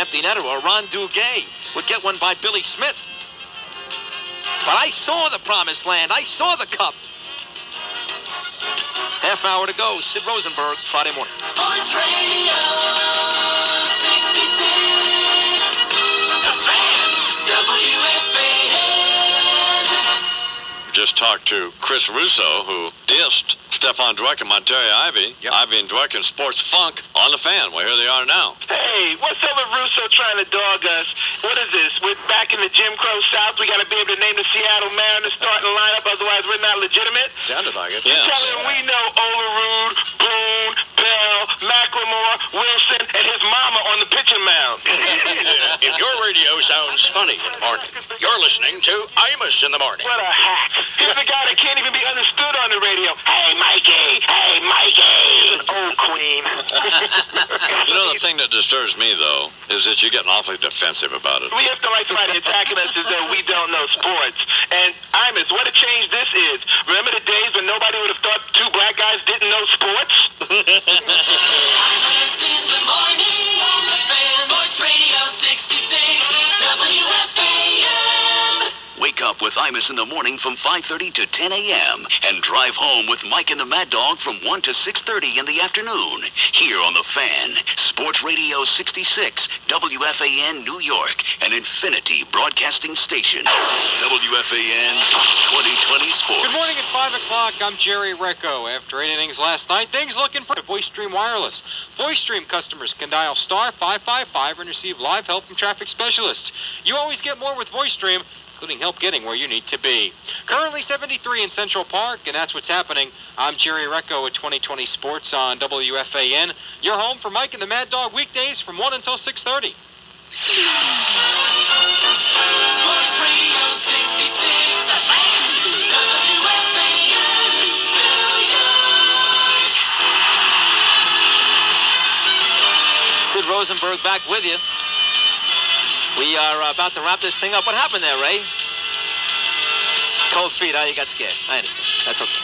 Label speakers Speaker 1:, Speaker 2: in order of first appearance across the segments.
Speaker 1: empty netter, or Ron Duguay would get one by Billy Smith. But I saw the promised land. I saw the cup. Half hour to go. Sid Rosenberg, Friday morning.
Speaker 2: Sports Radio 66. The Fan. WFAN.
Speaker 3: Just talked to Chris Russo, who dissed Stefan Dweck and Monterey Ivy.
Speaker 4: Yep.
Speaker 3: Ivy and Dweck and Sports Funk on the Fan. Well, here they are now.
Speaker 5: Hey, what's up with Russo trying to dog us? What is this? We're back in the Jim Crow South. We got to be able to name the Seattle Mariners starting lineup, otherwise we're not legitimate.
Speaker 4: Sounded like it.
Speaker 3: Yes.
Speaker 5: Tell him we know Olerud, Boone, Bell, McLemore, Wilson, and his mama on the pitching mound.
Speaker 6: If your radio sounds funny in the morning, you're listening to Imus in the morning.
Speaker 5: What a hack. Here's the guy that can't even be understood on the radio. Hey, Mikey! Hey, Mikey! Old queen.
Speaker 3: You know, the thing that disturbs me, though, is that you're getting awfully defensive about it.
Speaker 5: We have to like somebody attacking us as though we don't know sports. And Imus, what a change this is. Remember the days when nobody would have thought two black guys didn't know sports?
Speaker 2: Imus in the morning on the Fan. Sports Radio 66. WFAN.
Speaker 7: Wake up with Imus in the morning from 5:30 to 10 a.m. and drive home with Mike and the Mad Dog from 1 to 6:30 in the afternoon. Here on the Fan, Sports Radio 66, WFAN New York, an Infinity Broadcasting Station. WFAN 2020 Sports.
Speaker 8: Good morning at 5 o'clock. I'm Jerry Recco. After 8 innings last night, things looking pretty. VoiceStream Wireless. VoiceStream customers can dial star 555 and receive live help from traffic specialists. You always get more with VoiceStream, including help getting where you need to be. Currently 73 in Central Park, and that's what's happening. I'm Jerry Recco at 2020 Sports on WFAN. Your home for Mike and the Mad Dog weekdays from 1 until 6:30.
Speaker 2: Sports Radio 66. The Fan. WFAN. New York.
Speaker 1: Sid Rosenberg back with you. We are about to wrap this thing up. What happened there, Ray? Cold feet, huh? You got scared. I understand. That's okay.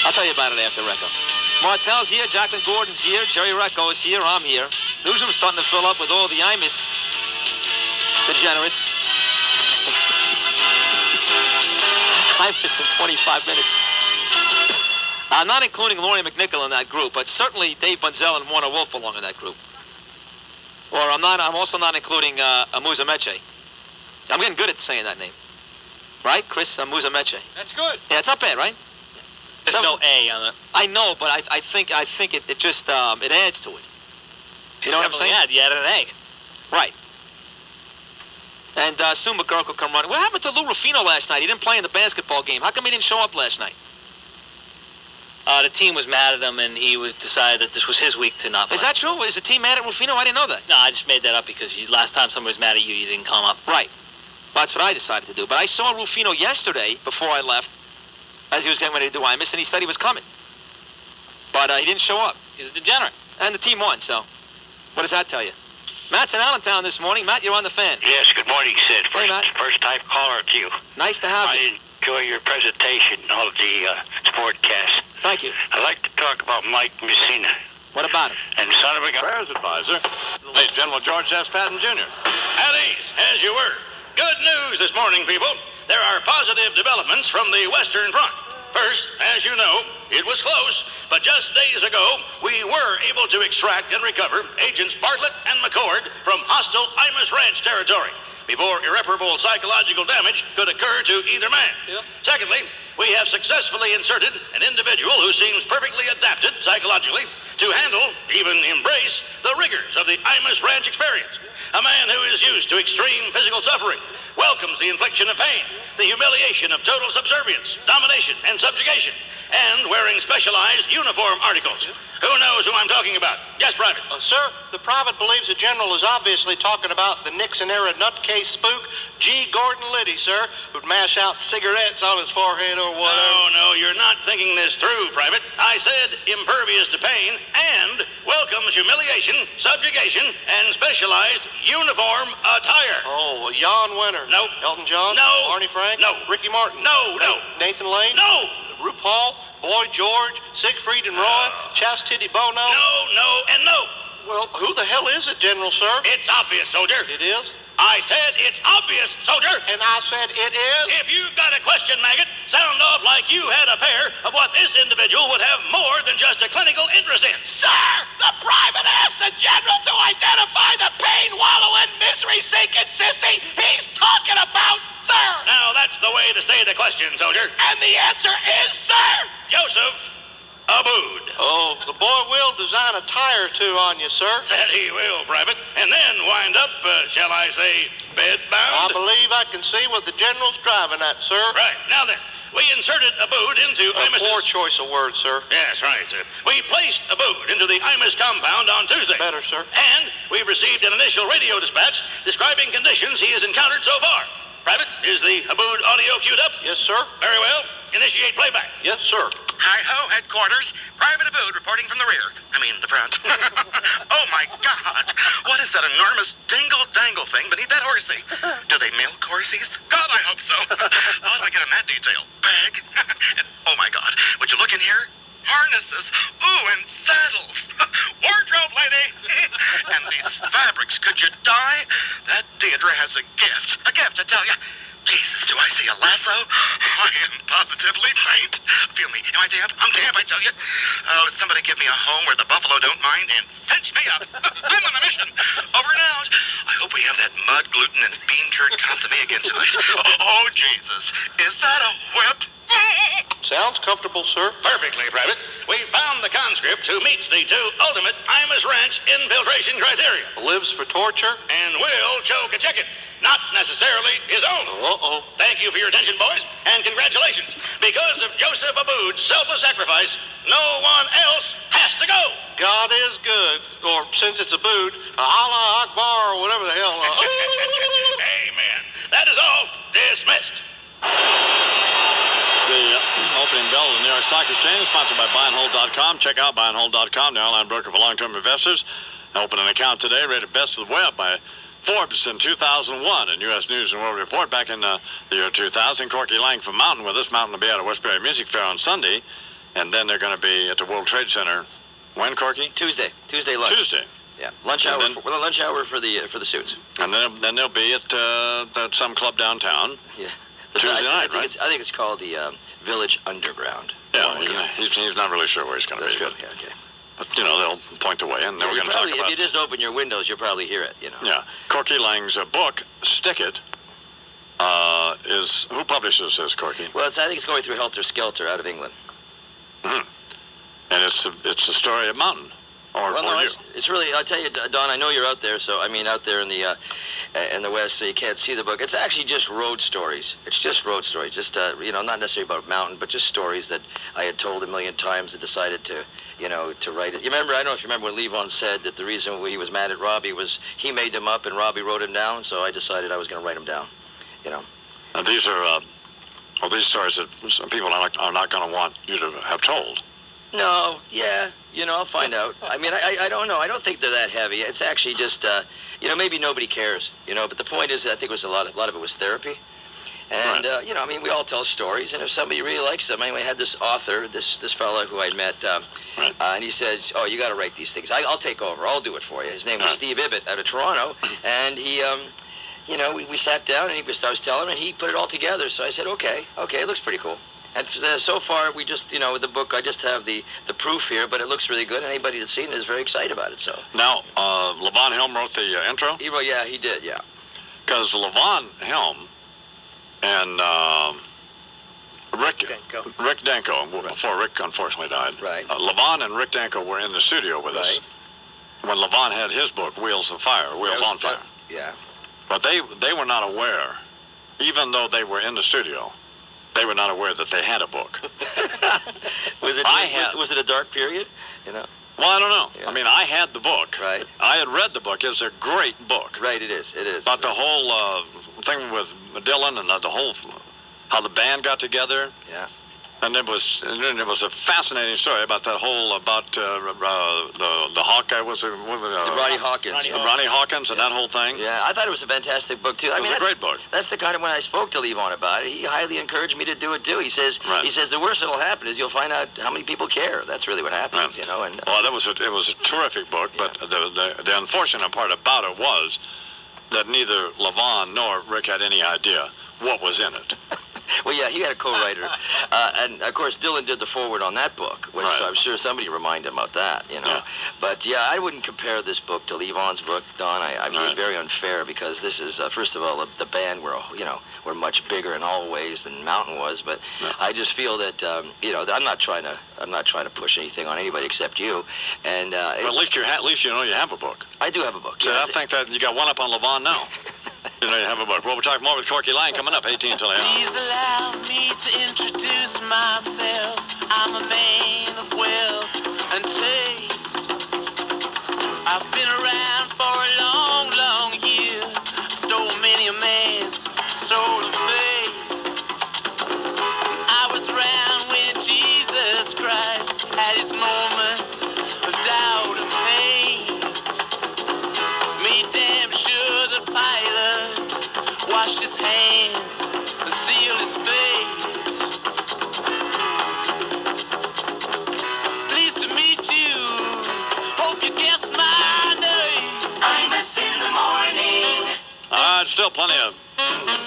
Speaker 1: I'll tell you about it after Recco. Martell's here, Jacqueline Gordon's here, Jerry Recco is here, I'm here. Newsroom's starting to fill up with all the Imus degenerates. Imus in 25 minutes. I'm not including Laurie McNichol in that group, but certainly Dave Bunzel and Warner Wolf belong in that group. Or I'm also not including Imus-Aug. I'm getting good at saying that name. Right, Chris? Imus-Aug.
Speaker 8: That's good.
Speaker 1: Yeah, it's not bad, right?
Speaker 9: There's no A on it.
Speaker 1: I know, but I think it just it adds to it. You know what I'm saying?
Speaker 9: Yeah, you added an A.
Speaker 1: Right. And soon McGurk will come running. What happened to Lou Rufino last night? He didn't play in the basketball game. How come he didn't show up last night?
Speaker 9: The team was mad at him, and he decided that this was his week to not play.
Speaker 1: Is that true? Is the team mad at Rufino? I didn't know that.
Speaker 9: No, I just made that up because last time somebody was mad at you, you didn't come up.
Speaker 1: Right. Well, that's what I decided to do. But I saw Rufino yesterday before I left, as he was getting ready to do Imus, and he said he was coming. But he didn't show up.
Speaker 9: He's a degenerate.
Speaker 1: And the team won, so what does that tell you? Matt's in Allentown this morning. Matt, you're on the Fan.
Speaker 10: Yes, good morning, Sid.
Speaker 1: Hey, Matt.
Speaker 10: First time caller to you.
Speaker 1: Nice to have you.
Speaker 10: I enjoy your presentation of the sportcast.
Speaker 1: Thank you.
Speaker 10: I'd like to talk about Mike Messina.
Speaker 1: What about him?
Speaker 10: And son of a gun.
Speaker 3: Affairs advisor, late General George S. Patton, Jr.
Speaker 6: At ease, as you were. Good news this morning, people. There are positive developments from the Western Front. First, as you know, it was close, but just days ago, we were able to extract and recover Agents Bartlett and McCord from hostile Imus Ranch territory before irreparable psychological damage could occur to either man.
Speaker 8: Yep.
Speaker 6: Secondly, we have successfully inserted an individual who seems perfectly adapted psychologically to handle, even embrace, the rigors of the Imus Ranch experience. A man who is used to extreme physical suffering, welcomes the infliction of pain, the humiliation of total subservience, domination, and subjugation, and wearing specialized uniform articles. Who knows who I'm talking about? Yes, Private.
Speaker 5: Sir, the private believes the general is obviously talking about the Nixon-era nutcase spook, G. Gordon Liddy, sir, who'd mash out cigarettes on his forehead or whatever.
Speaker 6: No, you're not thinking this through, Private. I said impervious to pain and welcomes humiliation, subjugation, and specialized uniform attire.
Speaker 5: Oh, Jan Wenner.
Speaker 6: No.
Speaker 5: Elton John?
Speaker 6: No.
Speaker 5: Barney Frank?
Speaker 6: No.
Speaker 5: Ricky Martin?
Speaker 6: No.
Speaker 5: Nathan Lane?
Speaker 6: No.
Speaker 5: RuPaul? Boy George? Siegfried and Roy? Chastity Bono?
Speaker 6: No, and no.
Speaker 5: Well, who the hell is it, General, sir?
Speaker 6: It's obvious, soldier.
Speaker 5: It is?
Speaker 6: I said it's obvious, soldier.
Speaker 5: And I said it is?
Speaker 6: If you've got a question, maggot, sound off like you had a pair of what this individual would have more than just a clinical interest in.
Speaker 2: Sir, the private asked the general to identify the pain-wallowing, misery-seeking sissy he's talking about, sir.
Speaker 6: Now, that's the way to state the question, soldier.
Speaker 2: And the answer is, sir.
Speaker 6: Joseph Abood.
Speaker 5: Oh, the boy will design a tire or two on you, sir.
Speaker 6: That he will, Private. And then wind up, shall I say, bedbound?
Speaker 5: I believe I can see what the general's driving at, sir.
Speaker 6: Right. Now then, we inserted Abood into
Speaker 5: A
Speaker 6: Imus'...
Speaker 5: poor choice of words, sir.
Speaker 6: Yes, right, sir. We placed Abood into the Imus compound on Tuesday.
Speaker 5: Better, sir.
Speaker 6: And we received an initial radio dispatch describing conditions he has encountered so far. Private, is the Abood audio queued up?
Speaker 5: Yes, sir.
Speaker 6: Very well. Initiate playback.
Speaker 5: Yes, sir.
Speaker 4: Hi-ho, headquarters. Private Abood reporting from the rear. I mean, the front. Oh, my God. What is that enormous dingle-dangle thing beneath that horsey? Do they milk horsies? God, I hope so. How do I get in that detail? Bag? And, oh, my God. Would you look in here? Harnesses. Ooh, and saddles. Wardrobe, lady. And these fabrics. Could you die? That Deidre has a gift. A gift, I tell you. Jesus, do I see a lasso? I am positively faint. Feel me. Am I damp? I'm damp, I tell you. Oh, somebody give me a home where the buffalo don't mind and cinch me up. I'm on a mission. Over and out. I hope we have that mud, gluten, and bean curd consomme again tonight. Oh, Jesus. Is that a whip?
Speaker 5: Sounds comfortable, sir.
Speaker 6: Perfectly, Private. We found the conscript who meets the two ultimate Imus Ranch infiltration criteria.
Speaker 5: Lives for torture.
Speaker 6: And will choke a chicken. Not necessarily his own.
Speaker 5: Uh-oh.
Speaker 6: Thank you for your attention, boys, and congratulations. Because of Joseph Abood's selfless sacrifice, no one else has to go.
Speaker 5: God is good. Or, since it's Abood, Allah Akbar, or whatever the hell.
Speaker 6: Amen. That is all. Dismissed.
Speaker 3: The opening bell of the New York Stock Exchange, sponsored by buyandhold.com. Check out buyandhold.com, the online broker for long-term investors. Open an account today, rated best of the web by Forbes in 2001 in U.S. News and World Report. Back in the year 2000, Corkey Laing from Mountain with us. Mountain will be at a Westbury Music Fair on Sunday, and then they're going to be at the World Trade Center. When, Corkey?
Speaker 11: Tuesday lunch.
Speaker 3: Tuesday.
Speaker 11: Yeah, lunch hour. Lunch hour for the suits.
Speaker 3: And then they'll be at some club downtown.
Speaker 11: Yeah.
Speaker 3: Tuesday night, right?
Speaker 11: I think it's called the Village Underground.
Speaker 3: Yeah, he's not really sure where he's going to be.
Speaker 11: That's good. Yeah, okay.
Speaker 3: But, they'll point the way, and then we're going to talk about...
Speaker 11: If you just open your windows, you'll probably hear it,
Speaker 3: Yeah. Corkey Laing's book, Stick It, is... Who publishes this, Corkey?
Speaker 11: Well, I think it's going through Helter Skelter out of England.
Speaker 3: Mm-hmm. And it's the story of Mountain, or you.
Speaker 11: It's really... I'll tell you, Don, I know you're out there, out there in the West, so you can't see the book. It's actually just road stories. It's just road stories. Just, not necessarily about Mountain, but just stories that I had told a million times and decided to write it. You remember, I don't know if you remember when Levon said that the reason he was mad at Robbie was he made them up and Robbie wrote them down, so I decided I was going to write them down,
Speaker 3: And these are, these stories that some people are not going to want you to have told.
Speaker 11: No, yeah, I'll find out. I mean, I don't know. I don't think they're that heavy. It's actually just, maybe nobody cares, but the point is, I think it was a lot of it was therapy. And,
Speaker 3: right.
Speaker 11: We all tell stories, and if somebody really likes them, I had this author, this fellow who I met,
Speaker 3: right.
Speaker 11: And he says, oh, you got to write these things. I'll take over. I'll do it for you. His name was Steve Ibbett out of Toronto, and he, we sat down, and I was telling him, and he put it all together. So I said, okay, it looks pretty cool. And so far, we just, with the book, I just have the proof here, but it looks really good, and anybody that's seen it is very excited about it, so.
Speaker 3: Now, Levon Helm wrote the intro?
Speaker 11: Yeah, he did, yeah.
Speaker 3: Because Levon Helm and Rick Denko, before Rick unfortunately died,
Speaker 11: right.
Speaker 3: Levon and Rick Denko were in the studio with us when Levon had his book, Wheels on Fire.
Speaker 11: Yeah.
Speaker 3: But they were not aware, even though they were in the studio, they were not aware that they had a book.
Speaker 11: Was it a dark period?
Speaker 3: Well, I don't know.
Speaker 11: Yeah.
Speaker 3: I mean, I had the book.
Speaker 11: Right.
Speaker 3: I had read the book. It's a great book.
Speaker 11: Right, it is.
Speaker 3: But the whole thing with Dylan and the whole, how the band got together.
Speaker 11: Yeah.
Speaker 3: And it was a fascinating story about that whole, the Hawkeye, was it?
Speaker 11: Roddy Hawkins.
Speaker 3: Ronnie Hawkins and that whole thing.
Speaker 11: Yeah, I thought it was a fantastic book, too.
Speaker 3: It was a great book.
Speaker 11: That's the kind of, when I spoke to Levon about it, he highly encouraged me to do it, too. He says, the worst that'll happen is you'll find out how many people care. That's really what happens, you know. And
Speaker 3: well, it was a terrific book, but the unfortunate part about it was that neither Levon nor Rick had any idea what was in it.
Speaker 11: Well, yeah, he had a co-writer. And, of course, Dylan did the foreword on that book, which I'm sure somebody reminded him about that, you know. Yeah. But, yeah, I wouldn't compare this book to Levon's book, Don. I'm being very unfair because this is, first of all, the band were much bigger in all ways than Mountain was. But I just feel that, I'm not trying to push anything on anybody except you. And
Speaker 3: well, at least you know you have a book.
Speaker 11: I do have a book.
Speaker 3: So I think that you got one up on Levon now. You know you have a book. Well, we'll talk more with Corkey Laing coming up 18 till 8.
Speaker 2: Please allow me to introduce myself. I'm a man of wealth and taste. I've been around for a long, long year. Stole many a man's soul of faith. I was around when Jesus Christ had his moments of doubt and pain. Made damn sure the pilot washed his hands and sealed his face. Pleased to meet you. Hope you guessed my name. Imus in the morning.
Speaker 3: All right, still plenty of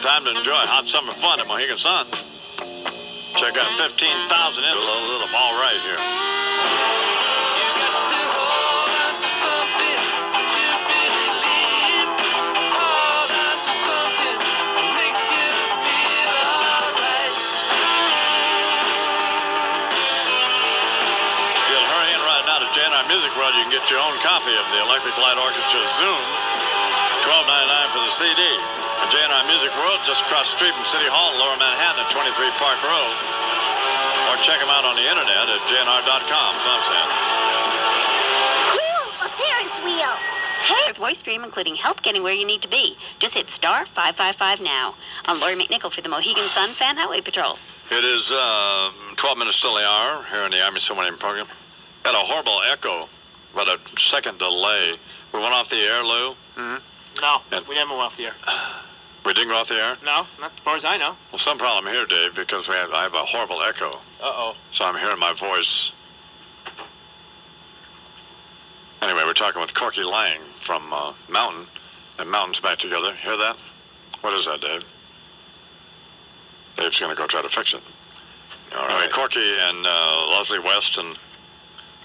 Speaker 3: time to enjoy hot summer fun at Mohegan Sun. Check out 15,000 in a little ball right here. Music World, you can get your own copy of the Electric Light Orchestra Zoom, $12.99 for the CD. And J&R Music World, just across the street from City Hall in Lower Manhattan at 23 Park Road. Or check them out on the internet at jnr.com, so I'm saying.
Speaker 12: Cool! A Ferris wheel! Hey, voice stream, including help getting where you need to be. Just hit star 555 now. I'm Lori McNichol for the Mohegan Sun Fan Highway Patrol.
Speaker 3: It is 12 minutes till the hour here in the Army Summer program. Had a horrible echo, about a second delay. We went off the air, Lou?
Speaker 5: Mm-hmm. No, we never went off the air.
Speaker 3: We didn't go off the air?
Speaker 5: No, not as far as I know.
Speaker 3: Well, some problem here, Dave, because I have a horrible echo.
Speaker 5: Uh-oh.
Speaker 3: So I'm hearing my voice. Anyway, we're talking with Corkey Laing from Mountain, and Mountain's back together. Hear that? What is that, Dave? Dave's going to go try to fix it. All right. Corkey and Leslie West and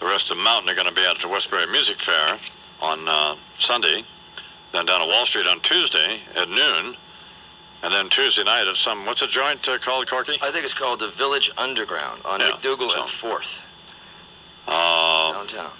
Speaker 3: the rest of Mountain are going to be at the Westbury Music Fair on Sunday, then down at Wall Street on Tuesday at noon, and then Tuesday night at what's the joint called, Corkey?
Speaker 11: I think it's called the Village Underground on McDougal and 4th. Downtown.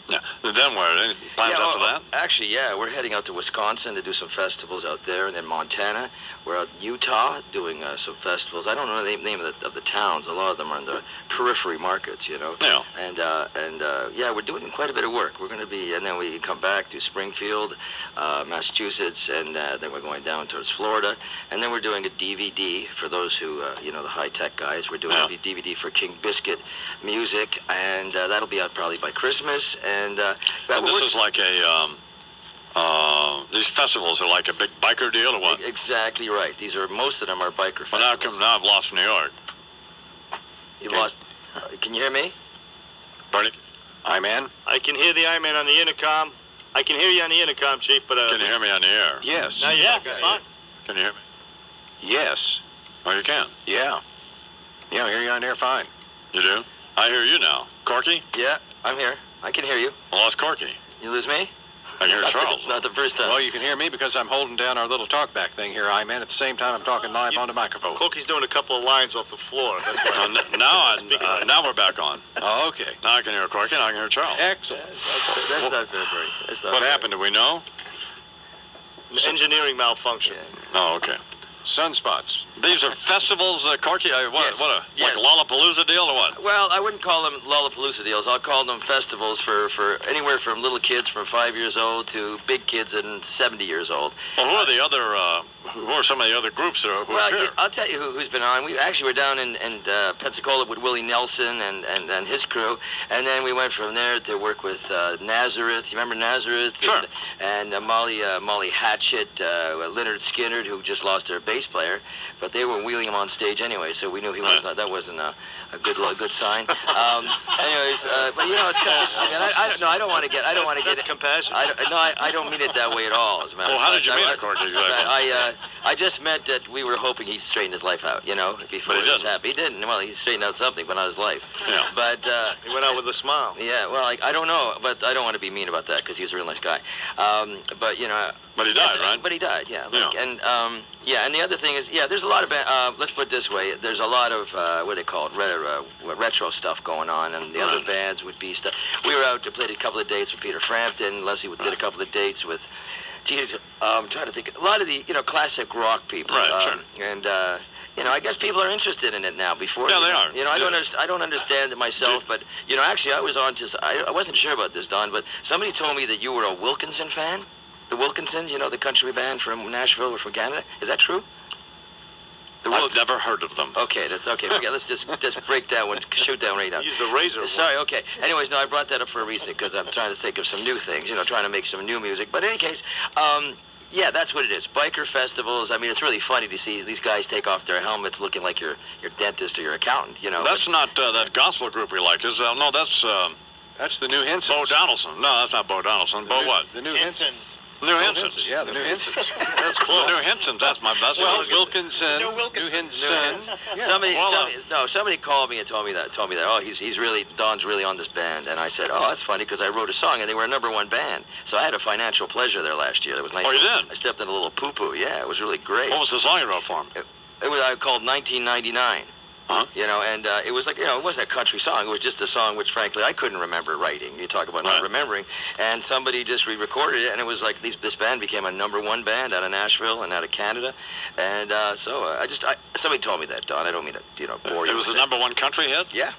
Speaker 3: Yeah. Then where? Any plans after that?
Speaker 11: Actually, yeah, we're heading out to Wisconsin to do some festivals out there, and then Montana. We're out in Utah doing some festivals. I don't know the name of the towns. A lot of them are in the periphery markets, you know.
Speaker 3: Yeah.
Speaker 11: And yeah, we're doing quite a bit of work. We're going to be, and then we come back to Springfield, Massachusetts, and then we're going down towards Florida, and then we're doing a DVD for those who, the high-tech guys. We're doing a DVD for King Biscuit Music, and that'll be out probably by Christmas. And
Speaker 3: this is like these festivals are like a big biker deal, or what?
Speaker 11: Exactly right. Most of them are biker festivals.
Speaker 3: Well, now I've lost New York.
Speaker 11: You lost. Can you hear me?
Speaker 3: Bernie? I-Man?
Speaker 5: I can hear the I-Man on the intercom. I can hear you on the intercom, Chief, but...
Speaker 3: Can you hear me on the air?
Speaker 5: Yes. Now you fine.
Speaker 3: Can you hear me?
Speaker 5: Yes.
Speaker 3: Oh, you can?
Speaker 5: Yeah. Yeah, I hear you on the air fine.
Speaker 3: You do? I hear you now. Corkey?
Speaker 11: Yeah, I'm here. I can hear you.
Speaker 3: I lost Corkey.
Speaker 11: You lose me?
Speaker 3: I can hear Charles.
Speaker 11: Not the first time.
Speaker 5: Well, you can hear me because I'm holding down our little talkback thing here, I-Man. At the same time, I'm talking live on the microphone.
Speaker 6: Corkey's doing a couple of lines off the floor. That's why
Speaker 3: now we're back on.
Speaker 5: Oh, okay.
Speaker 3: Now I can hear Corkey, now I can hear Charles.
Speaker 5: Excellent.
Speaker 11: That's not very great.
Speaker 3: What happened? Do we know?
Speaker 6: engineering malfunction.
Speaker 3: Oh, okay.
Speaker 8: Sunspots.
Speaker 3: These are festivals, Corky?
Speaker 11: Yes.
Speaker 3: Like Lollapalooza deal or what?
Speaker 11: Well, I wouldn't call them Lollapalooza deals. I'll call them festivals for anywhere from little kids from 5 years old to big kids and 70 years old.
Speaker 3: Well, who are the other? Who are some of the other groups that are?
Speaker 11: Well, I'll tell you who's been on. We actually were down in Pensacola with Willie Nelson and his crew, and then we went from there to work with Nazareth. You remember Nazareth?
Speaker 3: Sure.
Speaker 11: And Molly Hatchet, Leonard Skinner, who just lost their bass player, but they were wheeling him on stage anyway, so we knew that wasn't a good sign. Anyways, but you know, it's kind of. I don't want to get.
Speaker 6: That's compassion.
Speaker 11: I don't mean it that way at all. As a matter
Speaker 3: Well,
Speaker 11: of
Speaker 3: how
Speaker 11: fact.
Speaker 3: did you mean it, Corky? Exactly.
Speaker 11: I just meant that we were hoping he'd straighten his life out, you know, before
Speaker 3: But he
Speaker 11: he was
Speaker 3: didn't.
Speaker 11: happy. He didn't. Well, he straightened out something, but not his life.
Speaker 3: Yeah.
Speaker 11: But
Speaker 6: He went out with a smile.
Speaker 11: yeah, well, I don't know, but I don't want to be mean about that because he was a real nice guy. But you know.
Speaker 3: But he died, right?
Speaker 11: But he died, yeah.
Speaker 3: Yeah.
Speaker 11: And and the other thing is, there's a lot of let's put it this way, there's a lot of what do they call it, retro stuff going on, and the other bands would be stuff. We were out to play a couple of dates with Peter Frampton. Leslie did a couple of dates with. Geez, I'm trying to think. A lot of the classic rock people.
Speaker 3: Right,
Speaker 11: sure. And I guess people are interested in it now. Before
Speaker 3: Yeah, they are.
Speaker 11: You know, I don't understand it myself, but actually, I was on to. I wasn't sure about this, Don, but somebody told me that you were a Wilkinson fan. The Wilkinsons, you know, the country band from Nashville or from Canada. Is that true?
Speaker 3: I've never heard of them.
Speaker 11: Okay, that's okay. Forget. Let's just break that one, shoot that one right out.
Speaker 6: Use the razor.
Speaker 11: Sorry. Okay. Anyways, no, I brought that up for a reason because I'm trying to think of some new things. You know, trying to make some new music. But in any case, that's what it is. Biker festivals. I mean, it's really funny to see these guys take off their helmets looking like your dentist or your accountant. You know.
Speaker 3: That's not that gospel group we like, is no,
Speaker 8: That's the New Hensons.
Speaker 3: Bo Donaldson. No, that's not Bo Donaldson. Bo what?
Speaker 8: The New Hensons.
Speaker 3: New Hensons.
Speaker 8: Yeah, the New Hensons.
Speaker 3: That's close. The New Hensons. That's
Speaker 8: Wilkinson. New Hensons. Yeah.
Speaker 11: Somebody called me and told me that. Oh, he's really Don's really on this band, and I said, oh, that's funny because I wrote a song and they were a #1 band, so I had a financial pleasure there last year. That was nice.
Speaker 3: Oh, you did?
Speaker 11: I stepped in a little poo-poo. Yeah, it was really great.
Speaker 3: What was the song you wrote for him?
Speaker 11: It was called 1999.
Speaker 3: Huh?
Speaker 11: You know, and it was like, it wasn't a country song. It was just a song which, frankly, I couldn't remember writing. You talk about not remembering. And somebody just re-recorded it, and it was like this band became a #1 band out of Nashville and out of Canada. And somebody told me that, Don. I don't mean to, bore you.
Speaker 3: It was the #1 country hit?
Speaker 11: Yeah.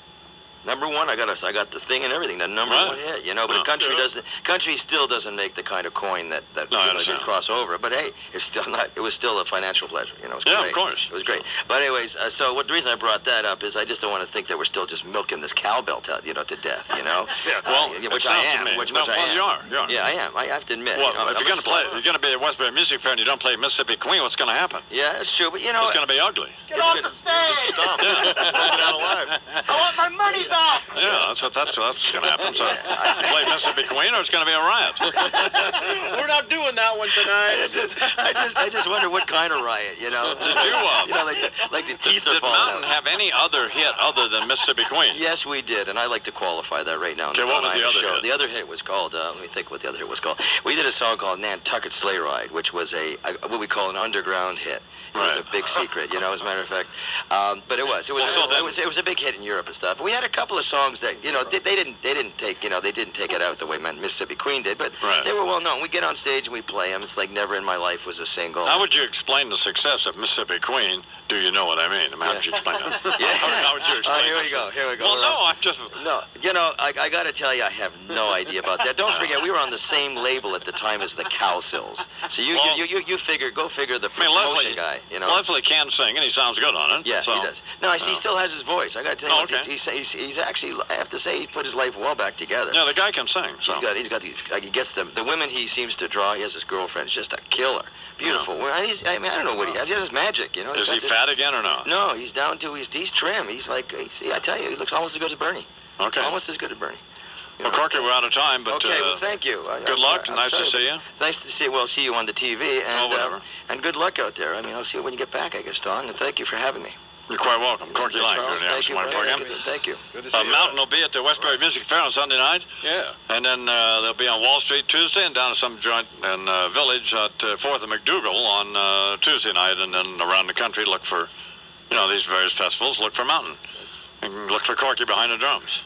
Speaker 11: #1, I got the thing and everything, the #1 hit, but the country still doesn't make the kind of coin that did cross over. But hey, it was still a financial pleasure, It was great.
Speaker 3: Yeah, of course.
Speaker 11: It was great. But anyways, the reason I brought that up is I just don't want to think that we're still just milking this cowbell to death,
Speaker 3: Yeah, well,
Speaker 11: which I am. Which I am.
Speaker 3: You are.
Speaker 11: Yeah, I am. I have to admit.
Speaker 3: Well, if you're going to be at Westbury Music Fair and you don't play Mississippi Queen, what's going to happen?
Speaker 11: Yeah, that's true. But
Speaker 3: it's going to be ugly.
Speaker 6: Get off the stage! Stop.
Speaker 3: Yeah.
Speaker 6: Get out alive.
Speaker 11: I want my money back.
Speaker 3: Yeah, that's going to happen. So play Mississippi Queen, or it's going to be a riot.
Speaker 6: We're not doing that one tonight.
Speaker 11: I just wonder what kind of riot, Did
Speaker 3: you,
Speaker 11: like the teeth
Speaker 3: did
Speaker 11: are falling
Speaker 3: Mountain
Speaker 11: out.
Speaker 3: have any other hit other than Mississippi Queen?
Speaker 11: Yes, we did, and I like to qualify that right now.
Speaker 3: Okay, what was the other hit?
Speaker 11: The other hit was called, let me think what the other hit was called. We did a song called Nantucket Sleigh Ride, which was what we call an underground hit. It was a big secret, as a matter of fact. But it was a big hit in Europe and stuff. We had a couple of songs that, they didn't take it out the way Mississippi Queen did, but they were well known. We get on stage and we play them. It's like Never in My Life was a single.
Speaker 3: How would you explain the success of Mississippi Queen? Do you know what I mean? How would you explain it?
Speaker 11: Yeah.
Speaker 3: How would you explain
Speaker 11: Here we go.
Speaker 3: Well, no, I'm just...
Speaker 11: No, I got to tell you, I have no idea about that. Don't forget, we were on the same label at the time as the Cowsills. So you figure, go figure the promotion guy,
Speaker 3: Leslie can sing, and he sounds good on it.
Speaker 11: Yeah, he does. No, he still has his voice. I got to tell you, he's actually, I have to say, he put his life well back together.
Speaker 3: Yeah, the guy can sing. So.
Speaker 11: He's got these, he gets the women he seems to draw. He has his girlfriend, just a killer. Beautiful. Well, I don't know what he has. He has his magic,
Speaker 3: Is he fat again or not?
Speaker 11: No, he's down to, he's trim. He's like, I tell you, he looks almost as good as Bernie.
Speaker 3: Okay.
Speaker 11: Almost as good as Bernie.
Speaker 3: Well, Corky, we're out of time, but...
Speaker 11: Okay, well, thank you.
Speaker 3: Good luck. Nice to see you.
Speaker 11: Nice to see you on the TV. And,
Speaker 3: whatever.
Speaker 11: And good luck out there. I mean, I'll see you when you get back, I guess, Don. And thank you for having me.
Speaker 3: You're quite welcome. Corkey Laing.
Speaker 11: Thank you.
Speaker 3: Good to see you. Mountain will be at the Westbury Music Fair on Sunday night.
Speaker 8: Yeah.
Speaker 3: And then they'll be on Wall Street Tuesday and down at some joint in Village at 4th and McDougal on Tuesday night. And then around the country, look for, these various festivals. Look for Mountain. And look for Corky behind the drums.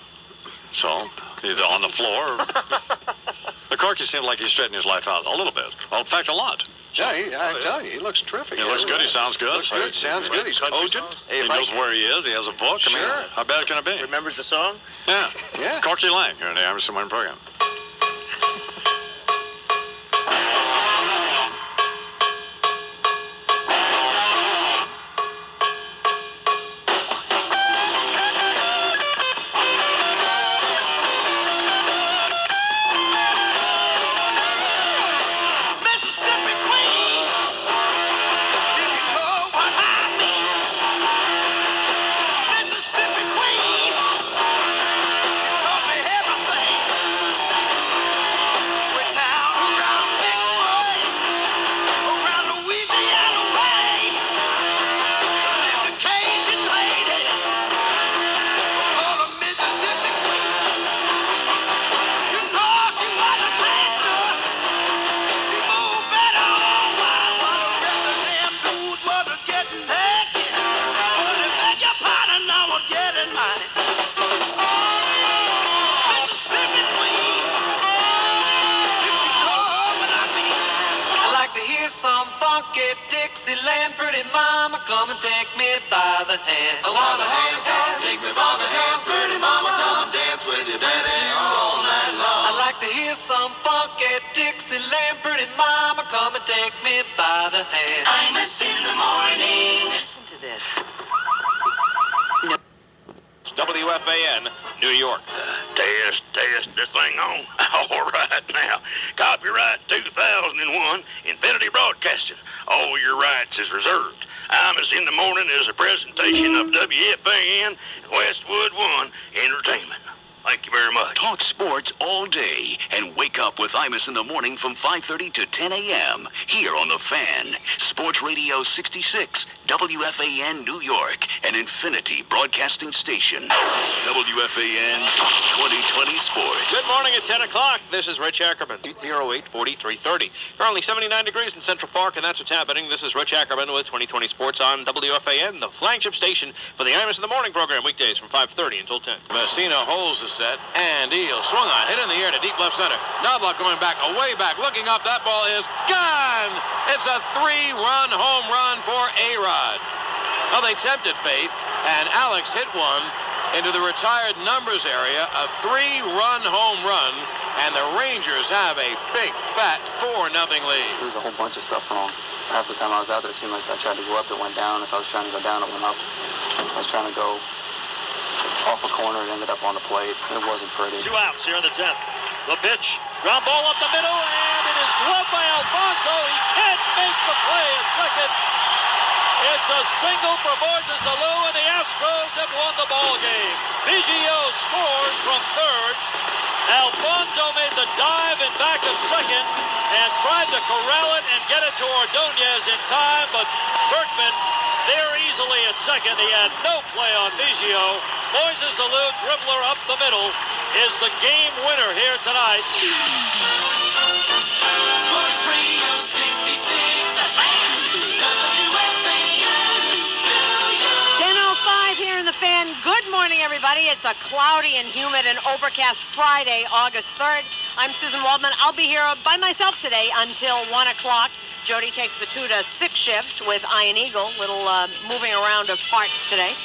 Speaker 3: So, either on the floor or... The Corky seems like he's straightening his life out a little bit. Well, in fact, a lot.
Speaker 5: Yeah, I'm telling you, he looks terrific.
Speaker 3: He looks good. He sounds good.
Speaker 5: Looks good. Sounds good. He's cogent.
Speaker 3: He knows where he is. He has a book. I mean, how bad can it be?
Speaker 6: Remembers the song?
Speaker 3: Yeah.
Speaker 5: Yeah.
Speaker 3: Corkey Laing here in the Imus Morning program.
Speaker 2: Dixieland, pretty mama, come and take me by the hand. By the hand, take me by the hand. Pretty mama, come and dance with your daddy all night long. I like to hear some funky Dixieland, pretty mama, come and take me by the hand. Imus in the morning. Listen to this.
Speaker 6: WFAN, New York.
Speaker 10: Test this thing on. All right now. Copyright 2001, Infinity Broadcasting. All your rights is reserved. Imus in the Morning is a presentation of WFAN and Westwood One Entertainment. Thank you very much.
Speaker 7: Talk sports all day and wake up with Imus in the Morning from 5:30 to 10 a.m. here on The Fan. Sports Radio 66, WFAN New York, an Infinity Broadcasting Station. WFAN 2020 Sports.
Speaker 6: Good morning at 10 o'clock. This is Rich Ackerman, 808-4330. Currently 79 degrees in Central Park, and that's what's happening. This is Rich Ackerman with 2020 Sports on WFAN, the flagship station for the Imus in the Morning program, weekdays from 5:30 until 10.
Speaker 8: Messina holds the set, and he'll swung on, hit in the air to deep left center. Knobloch going back, away back, looking up, that ball is gone! It's a 3-run home run for A-Rod. Well, they tempted fate, and Alex hit one into the retired numbers area, a 3-run home run, and the Rangers have a big, fat 4-0 lead.
Speaker 13: There was a whole bunch of stuff wrong. Half the time I was out there, it seemed like I tried to go up, it went down. If I was trying to go down, it went up. I was trying to go off a corner, it ended up on the plate. It wasn't pretty.
Speaker 6: 2 outs here in the 10th. The pitch, ground ball up the middle, and it is gloved by Alfonso. He can't make the play at second. It's a single for Moises Alou, and the Astros have won the ball game. Biggio scores from third. Alfonso made the dive in back of second and tried to corral it and get it to Ordonez in time, but Berkman there easily at second. He had no play on Biggio. Moises Alou, dribbler up the middle, is the game winner here tonight.
Speaker 2: Sports Radio 66, WFAN, New York.
Speaker 12: 10:05 here in the Fan. Good morning, everybody. It's a cloudy and humid and overcast Friday, August 3rd. I'm Susan Waldman. I'll be here by myself today until 1 o'clock. Jody takes the 2 to 6 shift with Iron Eagle. Little moving around of parts today.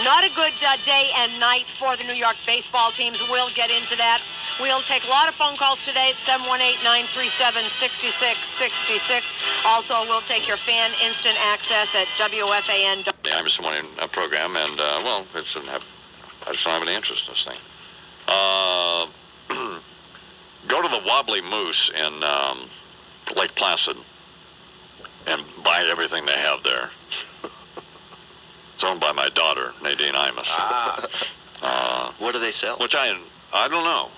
Speaker 12: Not a good day and night for the New York baseball teams. We'll get into that. We'll take a lot of phone calls today at 718-937-6666. Also, we'll take your fan instant access at WFAN.
Speaker 3: The Imus Morning program, and, well, I just don't have any interest in this thing. Go to the Wobbly Moose in Lake Placid and buy everything they have there. It's owned by my daughter, Nadine Imus.
Speaker 11: What do they sell?
Speaker 3: Which I don't know.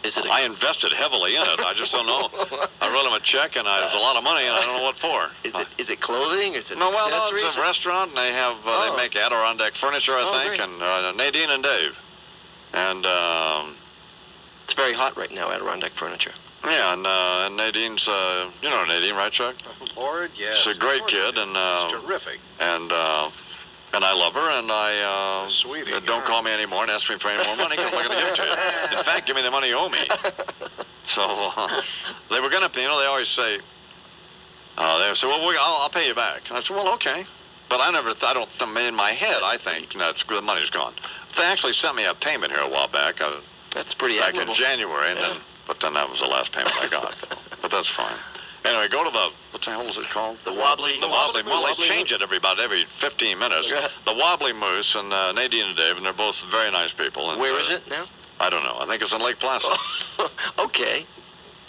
Speaker 3: I invested heavily in it. I just don't know. I wrote them a check, and there's a lot of money, and I don't know what for.
Speaker 11: Is it clothing? Is it
Speaker 3: no, it's a restaurant, and they have they make Adirondack furniture, I think,
Speaker 11: great.
Speaker 3: and Nadine and Dave. And
Speaker 11: it's very hot right now, Adirondack furniture.
Speaker 3: Yeah, and Nadine's, you know Nadine, right, Chuck?
Speaker 5: Lord, yes.
Speaker 3: She's a great kid, and
Speaker 5: terrific.
Speaker 3: And I love her, and I
Speaker 5: Sweetie,
Speaker 3: don't call me anymore and ask me for any more money, because I'm not going to give it to you. In fact, give me the money you owe me. So they were going to, they always say, They said, well, I'll pay you back. And I said, well, okay. But I don't, in my head, I think the money's gone. They actually sent me a payment here a while back.
Speaker 11: That's pretty
Speaker 3: back
Speaker 11: admirable.
Speaker 3: in January, but then that was the last payment I got. But that's fine. Anyway, go to what the hell is it called?
Speaker 11: The Wobbly.
Speaker 3: Well, they change it every 15 minutes.
Speaker 11: Yeah.
Speaker 3: The Wobbly Moose and Nadine and Dave, and they're both very nice people. And,
Speaker 11: Where is it now?
Speaker 3: I don't know. I think it's in Lake Placid.
Speaker 11: Okay.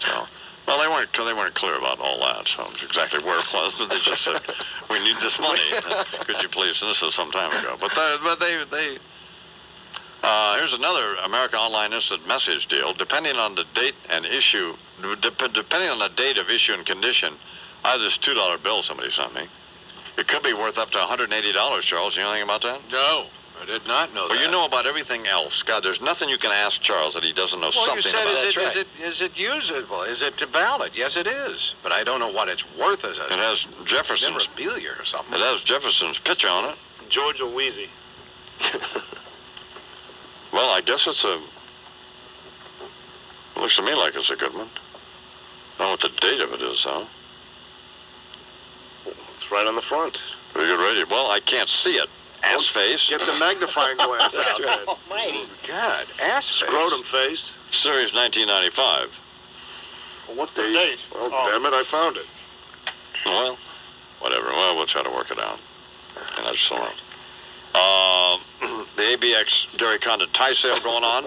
Speaker 3: So, well, they weren't clear about all that. So exactly where it was, but they just said, "We need this money. Could you please?" And this was some time ago. But they. Here's another American Online Instant Message deal. Depending on the date and issue, depending on the date of issue and condition, I have this $2 bill somebody sent me. It could be worth up to $180, Charles. You know anything about that?
Speaker 8: No, I did not know that.
Speaker 3: Well, you know about everything else. God, there's nothing you can ask Charles that he doesn't know
Speaker 8: Well,
Speaker 3: something
Speaker 8: you said,
Speaker 3: about.
Speaker 8: is it usable? Is it valid? Yes, it is. But I don't know what it's worth as
Speaker 3: It has Jefferson's
Speaker 8: memorabilia or something.
Speaker 3: It has Jefferson's picture on it.
Speaker 5: Georgia Wheezy.
Speaker 3: Well, I guess it looks to me like it's a good one. I don't know what the date of it is, though.
Speaker 5: It's right on the front.
Speaker 3: Very good radio. Well, I can't see it. Ass face.
Speaker 5: Get the magnifying glass out.
Speaker 12: Almighty.
Speaker 8: God, ass face.
Speaker 5: Scrotum face.
Speaker 3: Series 1995.
Speaker 5: Well, what date? Well, damn it, I found it.
Speaker 3: Well, whatever. Well, we'll try to work it out. And that's all right. The ABX Gary Condon tie sale going on.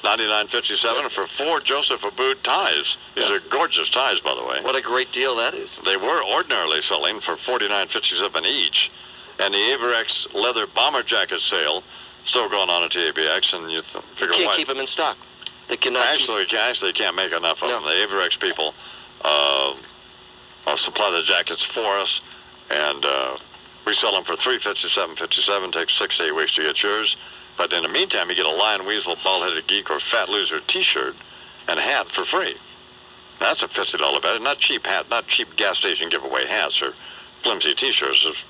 Speaker 3: $99.57 for 4 Joseph Abboud ties. These are gorgeous ties, by the way.
Speaker 11: What a great deal that is.
Speaker 3: They were ordinarily selling for $49.57 each. And the ABX leather bomber jacket sale still going on at the ABX, and you figure
Speaker 11: You can't
Speaker 3: why.
Speaker 11: keep them in stock. They cannot.
Speaker 3: Actually, can't make enough of them. The ABX people supply the jackets for us, and we sell them for $357.57. Takes 6 to 8 weeks to get yours. But in the meantime, you get a Lion Weasel, Bald-Headed Geek, or Fat Loser T-shirt and hat for free. That's a $50 bet. Not cheap hat, not cheap gas station giveaway hats or flimsy T-shirts. It's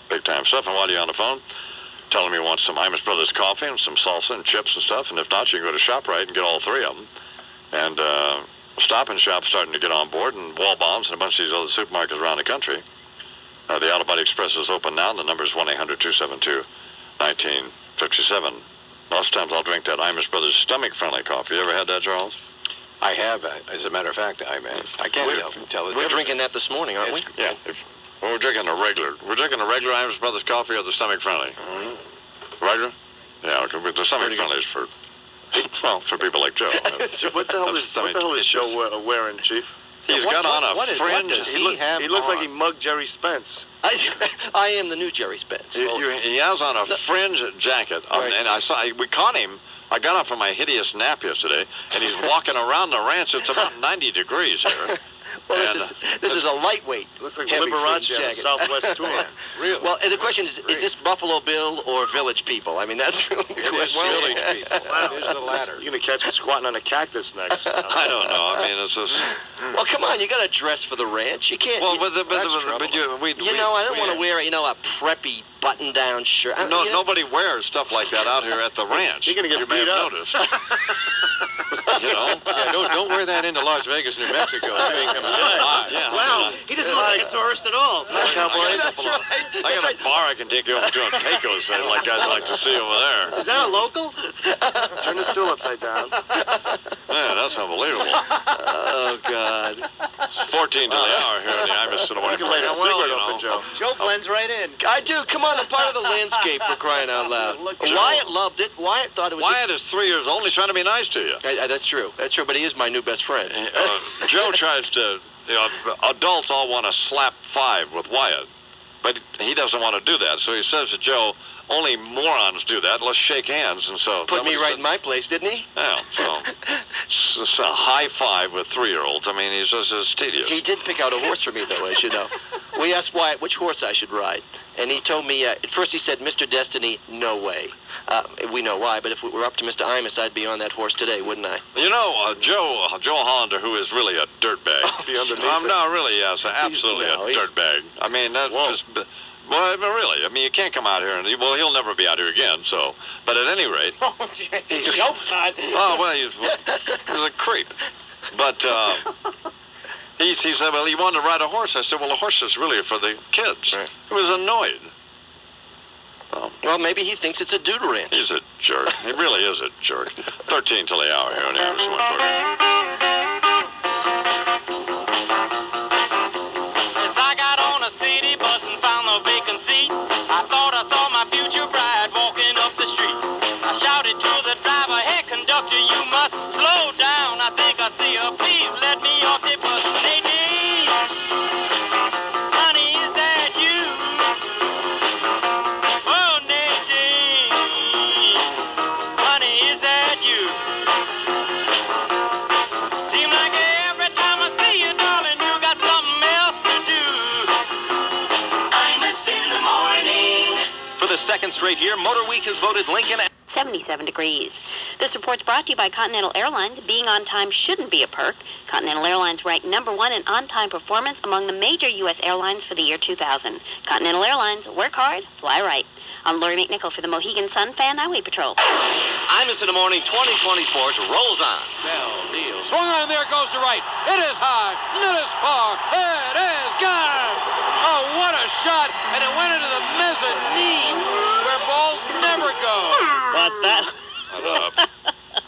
Speaker 3: big-time stuff. And while you're on the phone, tell them you want some Imus Brothers coffee and some salsa and chips and stuff. And if not, you can go to ShopRite and get all 3 of them. And Stop and Shop starting to get on board, and Wall Bombs and a bunch of these other supermarkets around the country. The Auto Body Express is open now. The number is 1-800-272-1957. Most times I'll drink that Imus Brothers stomach-friendly coffee. You ever had that, Charles?
Speaker 8: I have. As a matter of fact, I can't tell it.
Speaker 11: We're drinking that this morning, aren't we?
Speaker 3: Yeah. Well, we're drinking a regular Imus Brothers coffee or the stomach-friendly? Regular? Yeah, the stomach-friendly is for people like Joe.
Speaker 5: What the hell is Joe wearing, Chief?
Speaker 3: He's got on a fringe.
Speaker 5: He looks like he mugged Jerry Spence.
Speaker 11: I am the new Jerry Spence.
Speaker 3: He has on a fringe jacket, and we caught him. I got up from my hideous nap yesterday, and he's walking around the ranch. It's about 90 degrees here.
Speaker 11: Well, this is a lightweight.
Speaker 5: Looks like
Speaker 11: heavy
Speaker 5: Liberace
Speaker 11: fringe jacket.
Speaker 5: Southwest tour.
Speaker 8: Really?
Speaker 11: Well, the question is this Buffalo Bill or Village People? I mean, that's really the question.
Speaker 8: Village People.
Speaker 5: Wow.
Speaker 8: It is the latter.
Speaker 5: You're going to catch me squatting on a cactus next.
Speaker 3: I don't know. I mean, it's just...
Speaker 11: Well, come on. You got to dress for the ranch. You can't...
Speaker 3: Well,
Speaker 11: I don't want to wear, a preppy button-down shirt.
Speaker 3: Nobody wears stuff like that out here at the ranch.
Speaker 5: You're going to get beat up.
Speaker 3: Noticed.
Speaker 8: Yeah, don't wear that into Las Vegas, New Mexico.
Speaker 11: Wow, he doesn't look like a tourist at all.
Speaker 5: Cowboy.
Speaker 11: That's right.
Speaker 3: I got a bar I can take you over to on Pecos, like guys like to see over there.
Speaker 11: Is that a local?
Speaker 5: Turn the stool upside down.
Speaker 3: Man, that's unbelievable.
Speaker 11: Oh, God.
Speaker 3: It's 14 to the hour here in the Imus to the morning.
Speaker 5: You can light a cigarette open, Joe.
Speaker 11: Joe blends right in. I do. Come on, I'm part of the landscape, for crying out loud. Wyatt loved it. Wyatt thought it was...
Speaker 3: Wyatt is 3 years old. He's trying to be nice to you.
Speaker 11: That's true. That's true, but he is my new best friend.
Speaker 3: Joe tries to... adults all want to slap 5 with Wyatt, but he doesn't want to do that. So he says to Joe, only morons do that. Let's shake hands. And so
Speaker 11: put me right in my place, didn't he?
Speaker 3: Yeah. So it's a high 5 with 3-year-olds. I mean, he's just as tedious.
Speaker 11: He did pick out a horse for me, though, as you know. We asked Wyatt which horse I should ride, and he told me. At first, he said, "Mr. Destiny, no way." We know why, but if we were up to Mr. Imus, I'd be on that horse today, wouldn't I?
Speaker 3: You know, Joe Hollander, who is really a dirtbag. No, really, yes, absolutely a dirtbag. I mean, that's just... Well, really, I mean, you can't come out here and... Well, he'll never be out here again, so... But at any rate...
Speaker 11: Oh, well,
Speaker 3: he's a creep. But... He said, well, he wanted to ride a horse. I said, well, a horse is really for the kids.
Speaker 14: Right.
Speaker 3: He was annoyed.
Speaker 14: Well, maybe he thinks it's a doodle ranch.
Speaker 3: He's a jerk. He really is a jerk. 13 till the hour here on Aerosmith.
Speaker 2: As I got on a city bus and found a vacant seat, I thought I saw my future bride walking up the street. I shouted to the driver, hey conductor, you must slow down. I think I see her, please let me off the bus. Nadine, honey, is that you? Oh, Nadine, honey, is that you? Seem like every time I see you, darling, you got something else to do. Imus in the morning.
Speaker 14: For the second straight year, Motor Week has voted Lincoln
Speaker 15: 77 degrees. This report's brought to you by Continental Airlines. Being on time shouldn't be a perk. Continental Airlines ranked #1 in on-time performance among the major U.S. airlines for the year 2000. Continental Airlines, work hard, fly right. I'm Lori McNichol for the Mohegan Sun Fan Highway Patrol.
Speaker 14: Imus in the morning, 2020 Sports rolls on.
Speaker 8: Bell deals. Swung on, and there goes to right. It is high. It is far. It is gone. Oh, what a shot. And it went into the mezzanine where balls never go.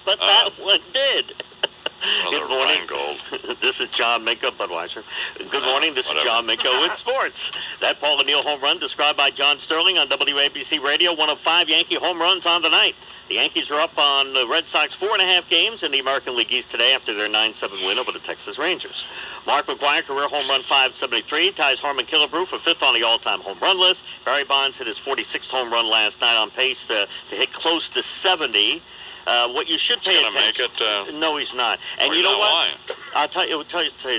Speaker 9: But that one did.
Speaker 3: Good morning, Gold.
Speaker 9: This is John Minka, Budweiser. Good morning, this is John Minka with sports. That Paul O'Neill home run described by John Sterling on WABC Radio, one of 5 Yankee home runs on the night. The Yankees are up on the Red Sox 4.5 games in the American League East today after their 9-7 win over the Texas Rangers. Mark McGwire, career home run 573, ties Harmon Killebrew for 5th on the all-time home run list. Barry Bonds hit his 46th home run last night, on pace to hit close to 70. What you should pay attention.
Speaker 3: He's going to make it.
Speaker 9: No, he's not. And
Speaker 3: Well,
Speaker 9: you know what?
Speaker 3: why?
Speaker 9: I'll tell you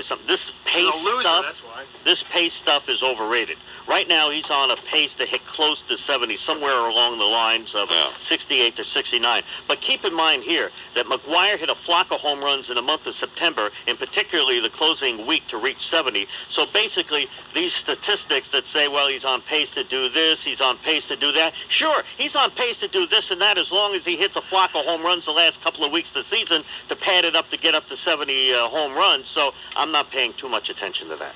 Speaker 9: something. This pace stuff.
Speaker 5: That's why.
Speaker 9: This pace stuff is overrated. Right now, he's on a pace to hit close to 70, somewhere along the lines of 68 to 69. But keep in mind here that McGwire hit a flock of home runs in the month of September, and particularly the closing week to reach 70. So basically, these statistics that say, well, he's on pace to do this, he's on pace to do that. Sure, he's on pace to do this and that as long as he hits a flock of home runs the last couple of weeks of the season to pad it up to get up to 70 home runs. So I'm not paying too much attention to that.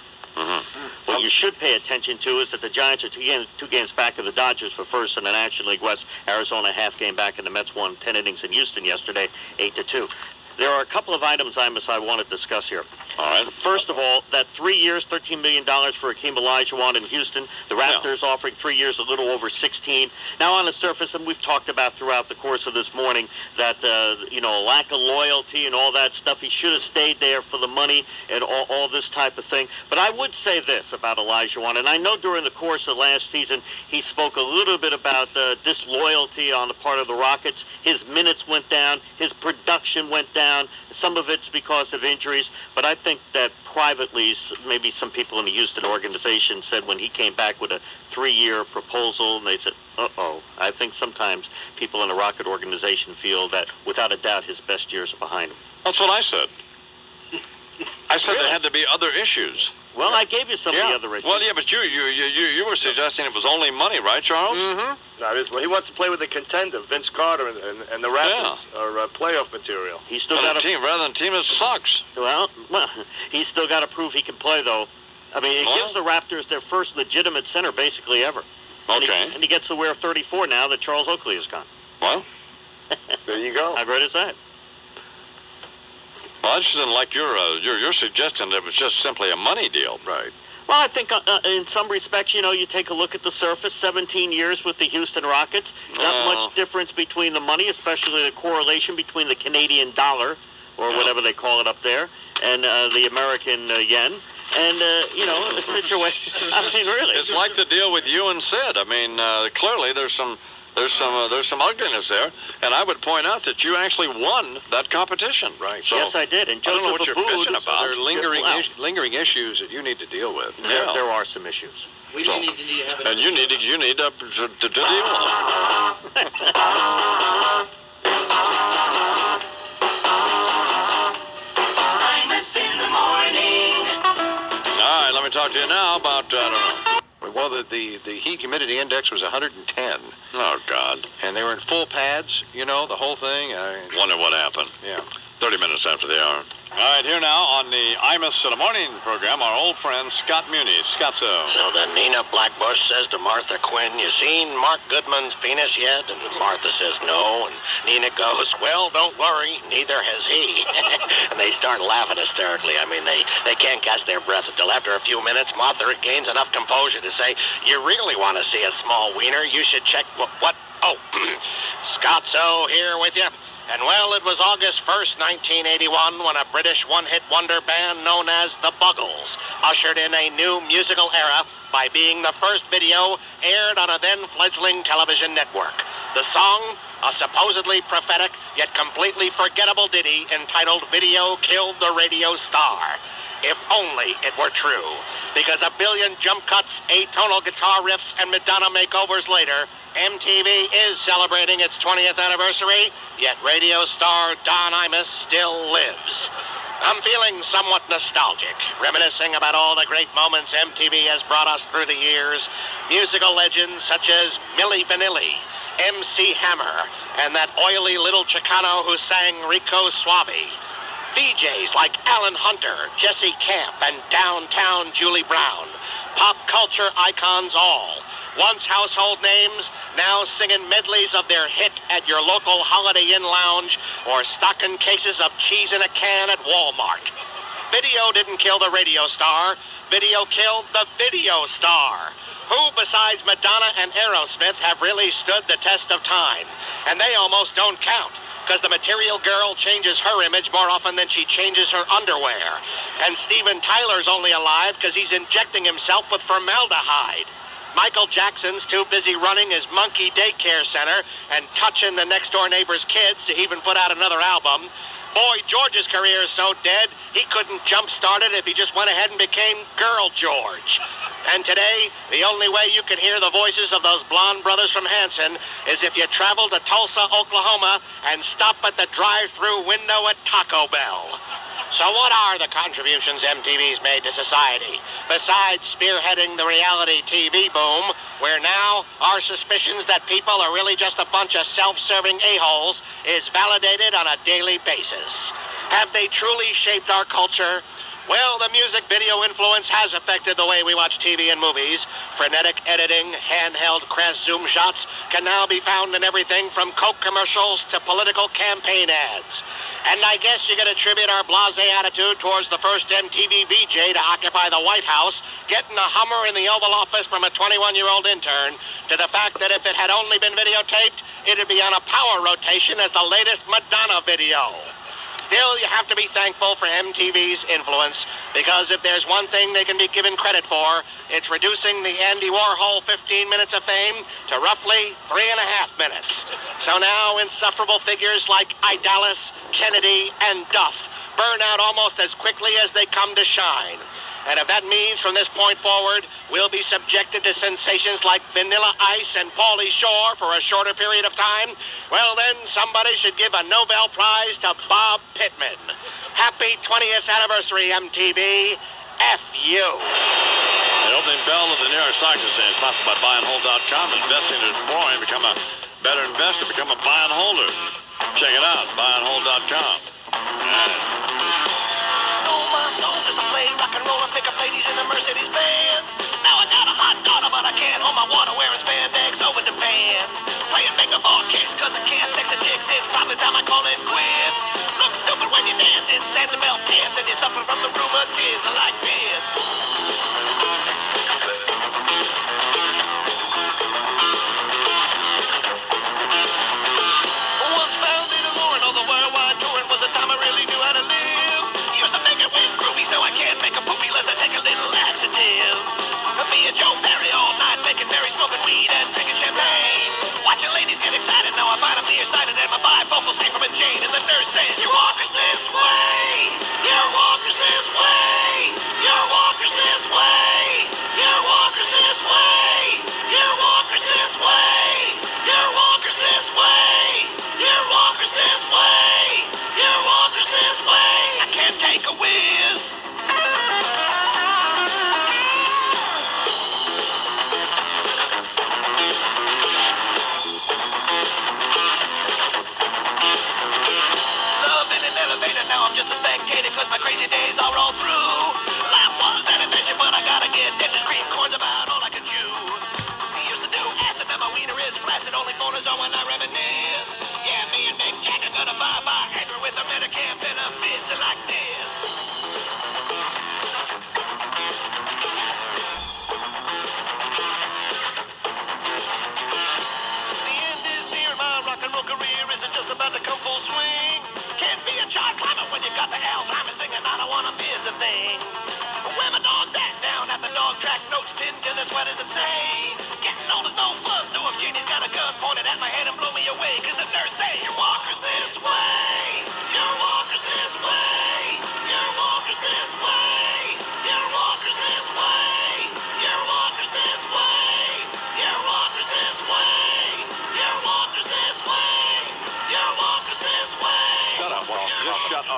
Speaker 9: What you should pay attention to is that the Giants are two games back of the Dodgers for first in the National League West. Arizona half game back, and the Mets won 10 innings in Houston yesterday, 8-2. There are a couple of items I want to discuss here.
Speaker 3: All right.
Speaker 9: First of all, that 3 years, $13 million for Hakeem Olajuwon in Houston. The Raptors offering 3 years, a little over 16. Now, on the surface, and we've talked about throughout the course of this morning, that, lack of loyalty and all that stuff. He should have stayed there for the money and all this type of thing. But I would say this about Olajuwon, and I know during the course of last season, he spoke a little bit about disloyalty on the part of the Rockets. His minutes went down. His production went down. Some of it's because of injuries, but I think that privately, maybe some people in the Houston organization said when he came back with a 3-year proposal, and they said, uh-oh. I think sometimes people in the Rocket organization feel that, without a doubt, his best years are behind him.
Speaker 3: That's what I said. I said there had to be other issues.
Speaker 9: Well, I gave you some of the other issues.
Speaker 3: Well, yeah, but you were suggesting it was only money, right, Charles?
Speaker 14: Mm-hmm. No, it is. Well, he wants to play with the contender, Vince Carter, and the Raptors are playoff material.
Speaker 9: He's still got a
Speaker 3: team rather than team that sucks.
Speaker 9: Well, he's still got to prove he can play, though. I mean, it gives the Raptors their first legitimate center, basically, ever.
Speaker 3: Okay.
Speaker 9: And he gets to wear 34 now that Charles Oakley is gone.
Speaker 3: Well,
Speaker 14: there you go.
Speaker 9: How great is that?
Speaker 3: Well, I just didn't like your suggestion that it was just simply a money deal.
Speaker 14: Right.
Speaker 9: Well, I think in some respects, you take a look at the surface, 17 years with the Houston Rockets. Not much difference between the money, especially the correlation between the Canadian dollar, or whatever they call it up there, and the American yen. And, the situation, I mean, really.
Speaker 3: It's like the deal with you and Sid. I mean, clearly there's some ugliness there, and I would point out that you actually won that competition.
Speaker 14: Right.
Speaker 9: So yes, I did. And
Speaker 3: I don't know what you're bitching about.
Speaker 14: There are lingering issues that you need to deal with.
Speaker 9: There are some issues.
Speaker 11: We need to have
Speaker 3: and you need to deal with them.
Speaker 2: Imus in the morning.
Speaker 3: All right, let me talk to you now about, I don't know.
Speaker 14: Well, the heat humidity index was 110.
Speaker 3: Oh, God.
Speaker 14: And they were in full pads, the whole thing.
Speaker 3: Wonder what happened.
Speaker 14: Yeah.
Speaker 3: 30 minutes after the hour. All right, here now on the Imus in the Morning program, our old friend Scott Muni. Scotzo.
Speaker 16: So then Nina Blackbush says to Martha Quinn, you seen Mark Goodman's penis yet? And Martha says no, and Nina goes, well, don't worry, neither has he. And they start laughing hysterically. I mean, they can't catch their breath until after a few minutes, Martha gains enough composure to say, you really want to see a small wiener? You should check what? Oh, Scotzo here with you. And well, it was August 1st, 1981, when a British one-hit wonder band known as the Buggles ushered in a new musical era by being the first video aired on a then-fledgling television network. The song, a supposedly prophetic yet completely forgettable ditty entitled Video Killed the Radio Star. If only it were true. Because a billion jump cuts, atonal guitar riffs, and Madonna makeovers later, MTV is celebrating its 20th anniversary, yet radio star Don Imus still lives. I'm feeling somewhat nostalgic, reminiscing about all the great moments MTV has brought us through the years. Musical legends such as Milli Vanilli, MC Hammer, and that oily little Chicano who sang Rico Suave. DJs like Alan Hunter, Jesse Camp, and Downtown Julie Brown. Pop culture icons all. Once household names, now singing medleys of their hit at your local Holiday Inn lounge or stocking cases of cheese in a can at Walmart. Video didn't kill the radio star. Video killed the video star. Who besides Madonna and Aerosmith have really stood the test of time? And they almost don't count, because the material girl changes her image more often than she changes her underwear. And Steven Tyler's only alive because he's injecting himself with formaldehyde. Michael Jackson's too busy running his monkey daycare center and touching the next-door neighbor's kids to even put out another album. Boy George's career is so dead, he couldn't jump-start it if he just went ahead and became Girl George. And today, the only way you can hear the voices of those blonde brothers from Hanson is if you travel to Tulsa, Oklahoma, and stop at the drive-through window at Taco Bell. So what are the contributions MTV's made to society, besides spearheading the reality TV boom, where now our suspicions that people are really just a bunch of self-serving a-holes is validated on a daily basis? Have they truly shaped our culture? Well, the music video influence has affected the way we watch TV and movies. Frenetic editing, handheld crass zoom shots can now be found in everything from Coke commercials to political campaign ads. And I guess you can attribute our blasé attitude towards the first MTV VJ to occupy the White House, getting a Hummer in the Oval Office from a 21-year-old intern, to the fact that if it had only been videotaped, it'd be on a power rotation as the latest Madonna video. Still, you have to be thankful for MTV's influence, because if there's one thing they can be given credit for, it's reducing the Andy Warhol 15 minutes of fame to roughly 3.5 minutes. So now insufferable figures like Idalis, Kennedy, and Duff burn out almost as quickly as they come to shine. And if that means from this point forward, we'll be subjected to sensations like Vanilla Ice and Pauly Shore for a shorter period of time, well then, somebody should give a Nobel Prize to Bob Pittman. Happy 20th anniversary, MTV. F you.
Speaker 3: The opening bell of the New York Stock Exchange, sponsored by buyandhold.com. Investing is boring. Become a better investor. Become a buy and holder. Check it out, buyandhold.com.
Speaker 16: Rock and roll and pick up ladies in the Mercedes Benz. Now I got a hot daughter, but I can't hold my water wearing spandex over the pants. Playing mega ball kicks cause I can't sex a chick. It's probably time I call it quits. Look stupid when you dance in Sansamel pants and you're suffering from the rheumatism like this. Once found in a Lauren, all the worldwide touring was the time I really knew how to live. Used to make it with groupies, now I can't make a poopy unless I take a little laxative. Me and Joe Perry all night making merry, smoking weed and drinking champagne. Watching ladies get excited, now I find them nearsighted and my bifocals hang from a chain. And the nurse says, your walker's this way, your walker's this way, your walker's this way, your walker's this way, your walker's this way, your walker's this way, your walker's this way, your walker's this way. I can't take a whiz.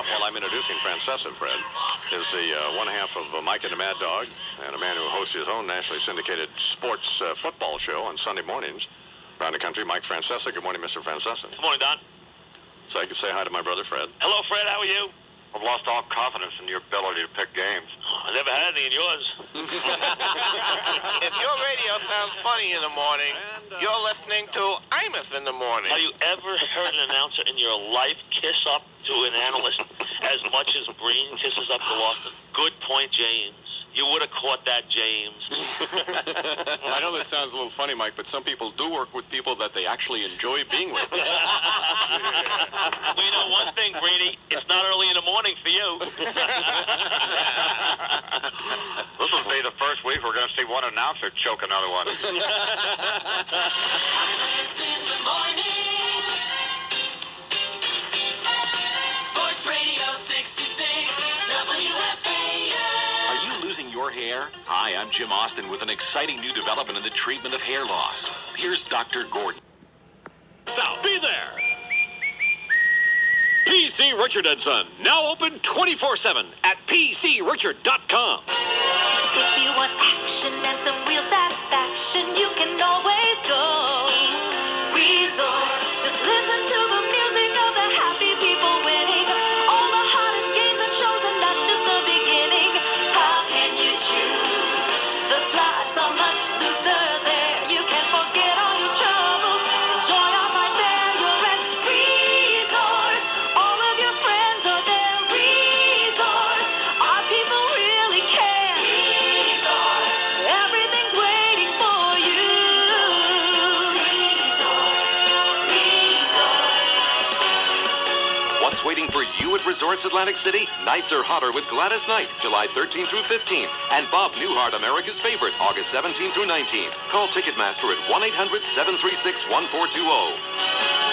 Speaker 3: off while I'm introducing Francesa, Fred, is the one half of Mike and the Mad Dog, and a man who hosts his own nationally syndicated sports football show on Sunday mornings around the country, Mike Francesa. Good morning, Mr. Francesa.
Speaker 6: Good morning, Don.
Speaker 3: So I could say hi to my brother, Fred.
Speaker 6: Hello, Fred. How are you?
Speaker 3: I've lost all confidence in your ability to pick games.
Speaker 6: I never had any in yours.
Speaker 16: If your radio sounds funny in the morning, you're listening to Imus in the morning.
Speaker 6: Have you ever heard an announcer in your life kiss up to an analyst as much as Breen kisses up to Austin? Good point, James. You would have caught that, James.
Speaker 17: I know this sounds a little funny, Mike, but some people do work with people that they actually enjoy being with.
Speaker 6: Well, you know one thing, Greeny, it's not early in the morning for you.
Speaker 3: This will be the first week we're going to see one announcer choke another one.
Speaker 2: Sports Radio 66, WFAN.
Speaker 7: Are you losing your hair? Hi, I'm Jim Austin with an exciting new development in the treatment of hair loss. Here's Dr. Gordon.
Speaker 18: South, be there. PC Richard & Son, now open 24/7 at PCRichard.com.
Speaker 2: If you want action and some real satisfaction, you can always go. Resort. Just listen to the music of the happy people winning. All the hottest games and shows, and that's just the beginning. How can you choose? The slots are much looser there. You can forget all your troubles. Enjoy all night there. You're at Resort. All of your friends are there. Resort. Our people really care. Resort. Everything's waiting for you.
Speaker 19: What's waiting for you at Resorts Atlantic City? Nights are hotter with Gladys Knight, July 13th through 15th, and Bob Newhart, America's Favorite, August 17th through 19th. Call Ticketmaster at 1-800-736-1420.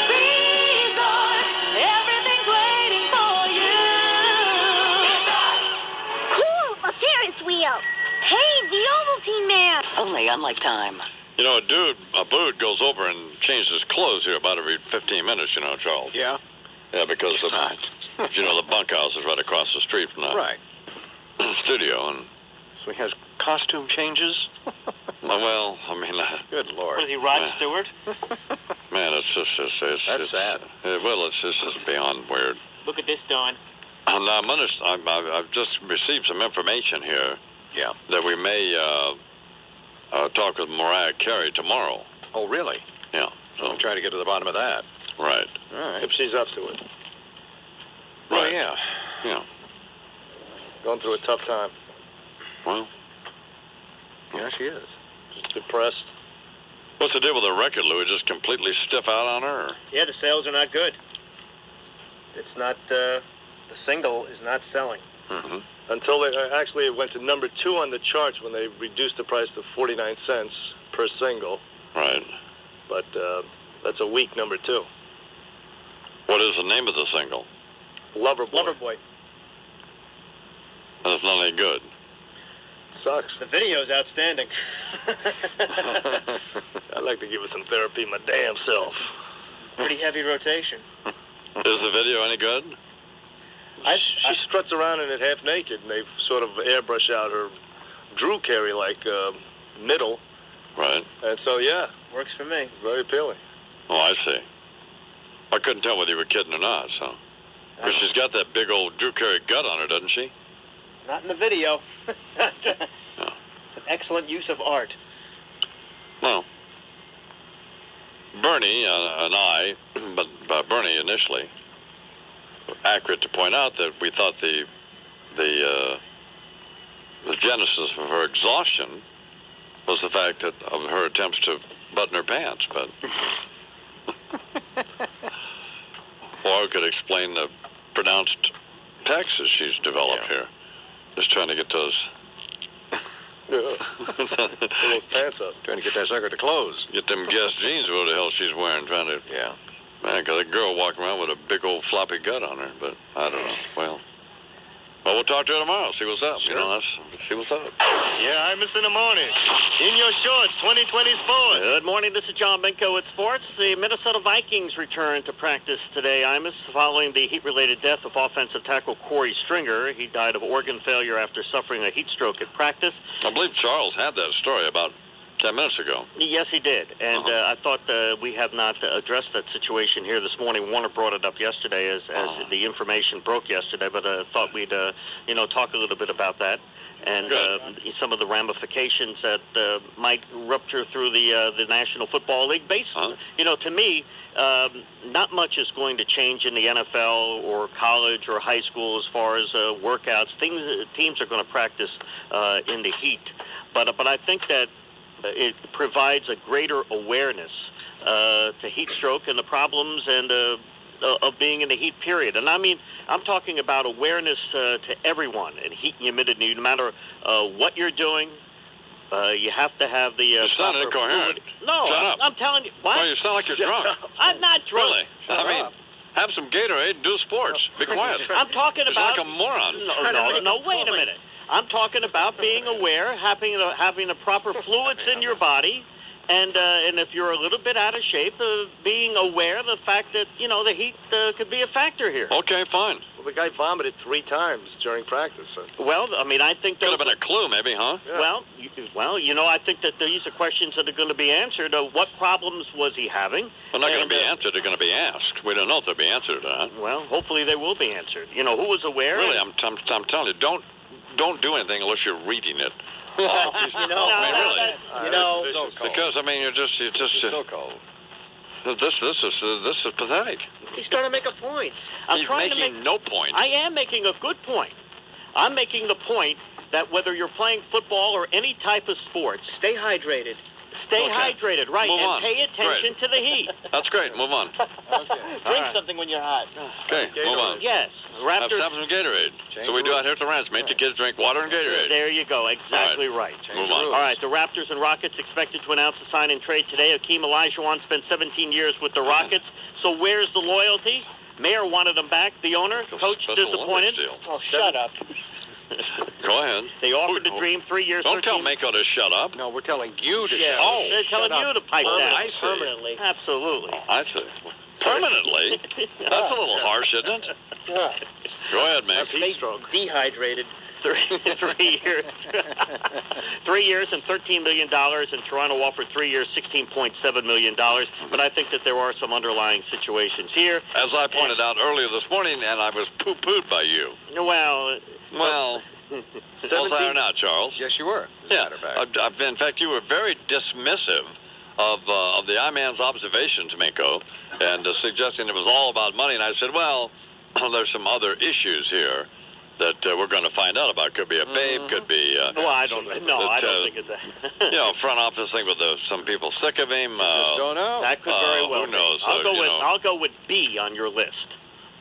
Speaker 2: Resort. Everything's waiting for you.
Speaker 20: Cool, a Ferris wheel. Hey, the Ovaltine man. Only on Lifetime.
Speaker 3: You know, a bird goes over and changes clothes here about every 15 minutes, you know, Charles.
Speaker 17: Yeah?
Speaker 3: Yeah, because you know, the bunkhouse is right across the street from the studio, and
Speaker 17: So he has costume changes?
Speaker 3: well, I mean,
Speaker 17: Good Lord.
Speaker 9: What is he, Rod Stewart?
Speaker 3: man, it's
Speaker 17: That's sad.
Speaker 3: Well, it's just beyond weird.
Speaker 9: Look at this, Don.
Speaker 3: And I've just received some information here.
Speaker 17: Yeah.
Speaker 3: That we may talk with Mariah Carey tomorrow.
Speaker 17: Oh, really?
Speaker 3: Yeah.
Speaker 17: So I'm trying to get to the bottom of that.
Speaker 3: Right.
Speaker 17: All right.
Speaker 14: If she's up to it.
Speaker 17: Well,
Speaker 3: Right.
Speaker 17: yeah.
Speaker 3: Yeah.
Speaker 14: Going through a tough time.
Speaker 3: Well,
Speaker 17: Yeah, she is.
Speaker 14: Just depressed.
Speaker 3: what's the deal with the record, Louis? Just completely stiff out on her? Or?
Speaker 5: Yeah, the sales are not good. It's not, the single is not selling.
Speaker 3: Mm-hmm.
Speaker 14: Until they actually it went to number 2 on the charts when they reduced the price to 49 cents per single.
Speaker 3: Right.
Speaker 14: But that's a weak number 2.
Speaker 3: What is the name of the single?
Speaker 14: Loverboy.
Speaker 5: Loverboy.
Speaker 3: That's not any good.
Speaker 14: Sucks.
Speaker 5: The video's outstanding.
Speaker 14: I'd like to give it some therapy my damn self.
Speaker 5: Pretty heavy rotation.
Speaker 3: Is the video any good?
Speaker 14: She struts around in it half naked, and they sort of airbrush out her Drew Carey-like middle.
Speaker 3: Right.
Speaker 14: And so, yeah.
Speaker 5: Works for me.
Speaker 14: Very appealing.
Speaker 3: Oh, I see. I couldn't tell whether you were kidding or not, so. Because she's got that big old Drew Carey gut on her, doesn't she?
Speaker 5: Not in the video. It's an excellent use of art.
Speaker 3: Well, Bernie and I, but Bernie initially, were accurate to point out that we thought the genesis of her exhaustion was the fact that of her attempts to button her pants, but or it could explain the pronounced Texas she's developed here. Just trying to get those
Speaker 14: those pants up.
Speaker 17: Trying to get that sucker to close.
Speaker 3: Get them Guess jeans, what the hell she's wearing, trying to...
Speaker 17: Yeah.
Speaker 3: Man, because a girl walking around with a big old floppy gut on her, but I don't know. Well, Well, we'll talk to you tomorrow. See what's up.
Speaker 14: Sure.
Speaker 3: Let's see what's up.
Speaker 14: Yeah, Imus in the morning. In your shorts, 2020 Sports.
Speaker 9: Good morning. This is John Benko at Sports. The Minnesota Vikings return to practice today, Imus, following the heat-related death of offensive tackle Corey Stringer. He died of organ failure after suffering a heat stroke at practice.
Speaker 3: I believe Charles had that story about 10 minutes ago.
Speaker 9: Yes, he did. And I thought we have not addressed that situation here this morning. Warner brought it up yesterday as the information broke yesterday, but I thought we'd, talk a little bit about that and some of the ramifications that might rupture through the National Football League. To me, not much is going to change in the NFL or college or high school as far as workouts. Teams are going to practice in the heat. But I think that it provides a greater awareness to heat stroke and the problems and of being in the heat period. And I mean, I'm talking about awareness to everyone in heat and humidity. No matter what you're doing, you have to have the
Speaker 3: You sound incoherent.
Speaker 9: No,
Speaker 3: Shut up.
Speaker 9: I'm telling you. What?
Speaker 3: Well, you sound like you're drunk.
Speaker 9: I'm not drunk.
Speaker 3: Really? I mean, have some Gatorade and do sports. Be quiet.
Speaker 9: I'm talking
Speaker 3: You're
Speaker 9: about...
Speaker 3: like a moron.
Speaker 9: No, wait a minute. I'm talking about being aware, having the proper fluids in your body, and if you're a little bit out of shape, being aware of the fact that, the heat could be a factor here.
Speaker 3: Okay, fine.
Speaker 14: Well, the guy vomited 3 times during practice. So.
Speaker 9: Well, I mean, I think...
Speaker 3: Could have been a clue, maybe, huh?
Speaker 9: Yeah. Well, I think that these are questions that are going to be answered. What problems was he having?
Speaker 3: They're not going to be answered. They're going to be asked. We don't know if they'll be answered or not.
Speaker 9: Well, hopefully they will be answered. Who was aware?
Speaker 3: Really, I'm telling you, don't do anything unless you're reading it. Because you're just
Speaker 14: so cold.
Speaker 3: This is pathetic.
Speaker 14: He's trying to make a point.
Speaker 3: He's making no point.
Speaker 9: I am making a good point. I'm making the point that whether you're playing football or any type of sports,
Speaker 14: stay hydrated.
Speaker 9: Stay hydrated, right?
Speaker 3: Move
Speaker 9: and
Speaker 3: on.
Speaker 9: pay attention to the heat.
Speaker 3: That's great. Move on.
Speaker 14: Drink something when you're hot.
Speaker 3: Okay, move on.
Speaker 9: Yes. Raptors.
Speaker 3: Have some Gatorade. So we do out here at the ranch. Make the kids drink water and Gatorade.
Speaker 9: There you go. Exactly right.
Speaker 3: Move on.
Speaker 9: All right. The Raptors and Rockets expected to announce the sign and trade today. Akeem Olajuwon spent 17 years with the Rockets. So where's the loyalty? Mayor wanted him back. The owner, coach, disappointed.
Speaker 14: Oh, shut up.
Speaker 3: Go ahead.
Speaker 9: They offered to dream 3 years.
Speaker 3: Don't tell Mako to shut up.
Speaker 14: No, we're telling you to shut up.
Speaker 3: Oh,
Speaker 9: they're telling you to pipe down.
Speaker 3: I see.
Speaker 14: Permanently.
Speaker 9: Absolutely.
Speaker 3: I see. Permanently? That's a little harsh, isn't it?
Speaker 14: Yeah.
Speaker 3: Go ahead, man.
Speaker 14: Heat stroke. Dehydrated.
Speaker 9: 3 years. 3 years and $13 million, and Toronto offered 3 years, $16.7 million. But I think that there are some underlying situations here.
Speaker 3: As I pointed out earlier this morning, and I was poo-pooed by you.
Speaker 9: Well,
Speaker 3: was I or not, Charles?
Speaker 14: Yes, you were.
Speaker 3: In fact, you were very dismissive of the I-Man's observations, Mako, and suggesting it was all about money. And I said, well, there's some other issues here that we're going to find out about. Could be a babe, could be...
Speaker 9: well, I don't know. I don't think it's that.
Speaker 3: Front office thing with some people sick of him.
Speaker 14: Just don't know.
Speaker 9: That could very well
Speaker 3: Who knows?
Speaker 9: I'll go with B on your list.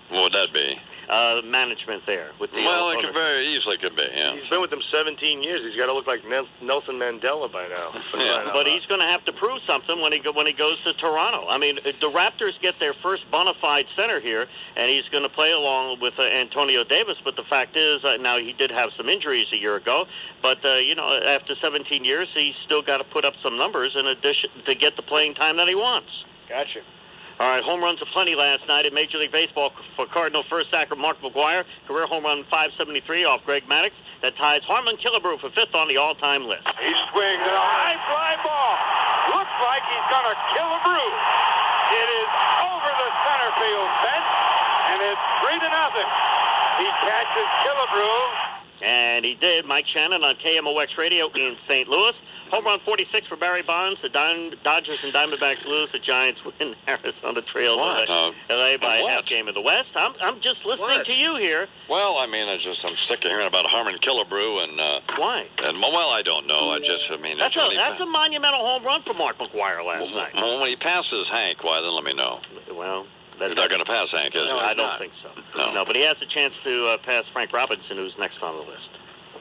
Speaker 3: What would that be?
Speaker 9: Management there. With the
Speaker 3: it could very easily could be, yeah.
Speaker 14: He's been with them 17 years. He's got to look like Nelson Mandela by now.
Speaker 3: Yeah.
Speaker 9: But he's going to have to prove something when he goes to Toronto. I mean, the Raptors get their first bona fide center here, and he's going to play along with Antonio Davis. But the fact is, now he did have some injuries a year ago. But, after 17 years, he's still got to put up some numbers in addition to get the playing time that he wants.
Speaker 14: Gotcha.
Speaker 9: All right, home runs aplenty last night in Major League Baseball for Cardinal first sacker Mark McGwire. Career home run 573 off Greg Maddux. That ties Harmon Killebrew for 5th on the all-time list.
Speaker 21: He swings at a high fly ball. Looks like he's going to Killebrew. It is over the center field fence, and it's 3-0. He catches Killebrew.
Speaker 9: And he did. Mike Shannon on KMOX Radio in St. Louis. Home run 46 for Barry Bonds. The Dodgers and Diamondbacks lose. The Giants win. Arizona trails LA by a half game in the West. I'm just listening to you here.
Speaker 3: Well, I'm sick of hearing about Harmon Killebrew and...
Speaker 9: Why?
Speaker 3: And, well, I don't know.
Speaker 9: That's a monumental home run for Mark McGwire last night.
Speaker 3: Well, when he passes Hank, why, then let me know.
Speaker 9: Well...
Speaker 3: He's not going to pass Hank, is he?
Speaker 9: No, I don't think so. No, but he has a chance to pass Frank Robinson, who's next on the list.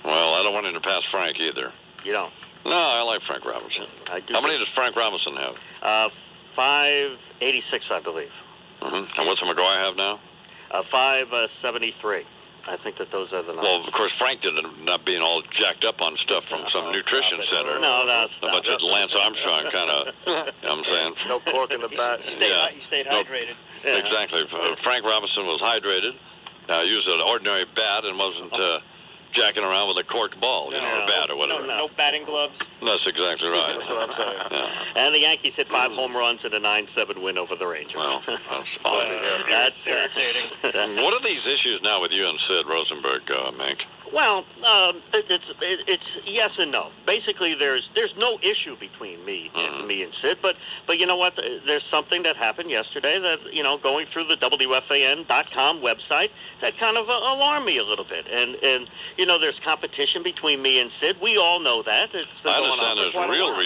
Speaker 3: Well, I don't want him to pass Frank either.
Speaker 9: You don't?
Speaker 3: No, I like Frank Robinson.
Speaker 9: I do.
Speaker 3: How many does Frank Robinson have?
Speaker 9: 586, I believe.
Speaker 3: Mm-hmm. And what's McGwire have now?
Speaker 9: 573. I think that those are the numbers.
Speaker 3: Well, of course, Frank did not being all jacked up on stuff from some nutrition center.
Speaker 9: No,
Speaker 3: a bunch of Lance Armstrong kind of, you know what I'm saying?
Speaker 14: No cork in the bat.
Speaker 1: He stayed hydrated.
Speaker 3: Yeah. Exactly. Frank Robinson was hydrated, used an ordinary bat and wasn't jacking around with a corked ball, or bat or whatever.
Speaker 1: No batting gloves.
Speaker 3: That's exactly right.
Speaker 14: That's what I'm saying.
Speaker 3: Yeah.
Speaker 9: And the Yankees hit 5 home runs in a 9-7 win over the Rangers.
Speaker 3: Well, that's fine.
Speaker 9: That's
Speaker 1: irritating.
Speaker 3: What are these issues now with you and Sid Rosenberg, Mink?
Speaker 9: Well, it's yes and no. Basically, there's no issue between me and Sid, but you know what? There's something that happened yesterday that, going through the WFAN.com website that kind of alarmed me a little bit. And there's competition between me and Sid. We all know that. It's been
Speaker 3: I
Speaker 9: going on for quite a while.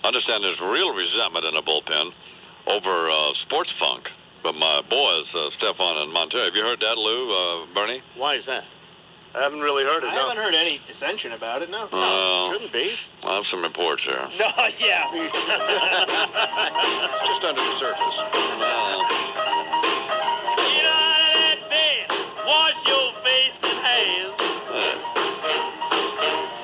Speaker 3: I understand there's real resentment in the bullpen over sports funk. But my boys, Stefan and Montero, have you heard that, Lou, Bernie?
Speaker 9: Why is that?
Speaker 14: I haven't really heard it,
Speaker 1: I haven't heard any dissension about it, no.
Speaker 9: Shouldn't be.
Speaker 3: I have some reports here.
Speaker 1: No, yeah.
Speaker 17: Just under the surface.
Speaker 2: Get out of that bed, wash your face and hands.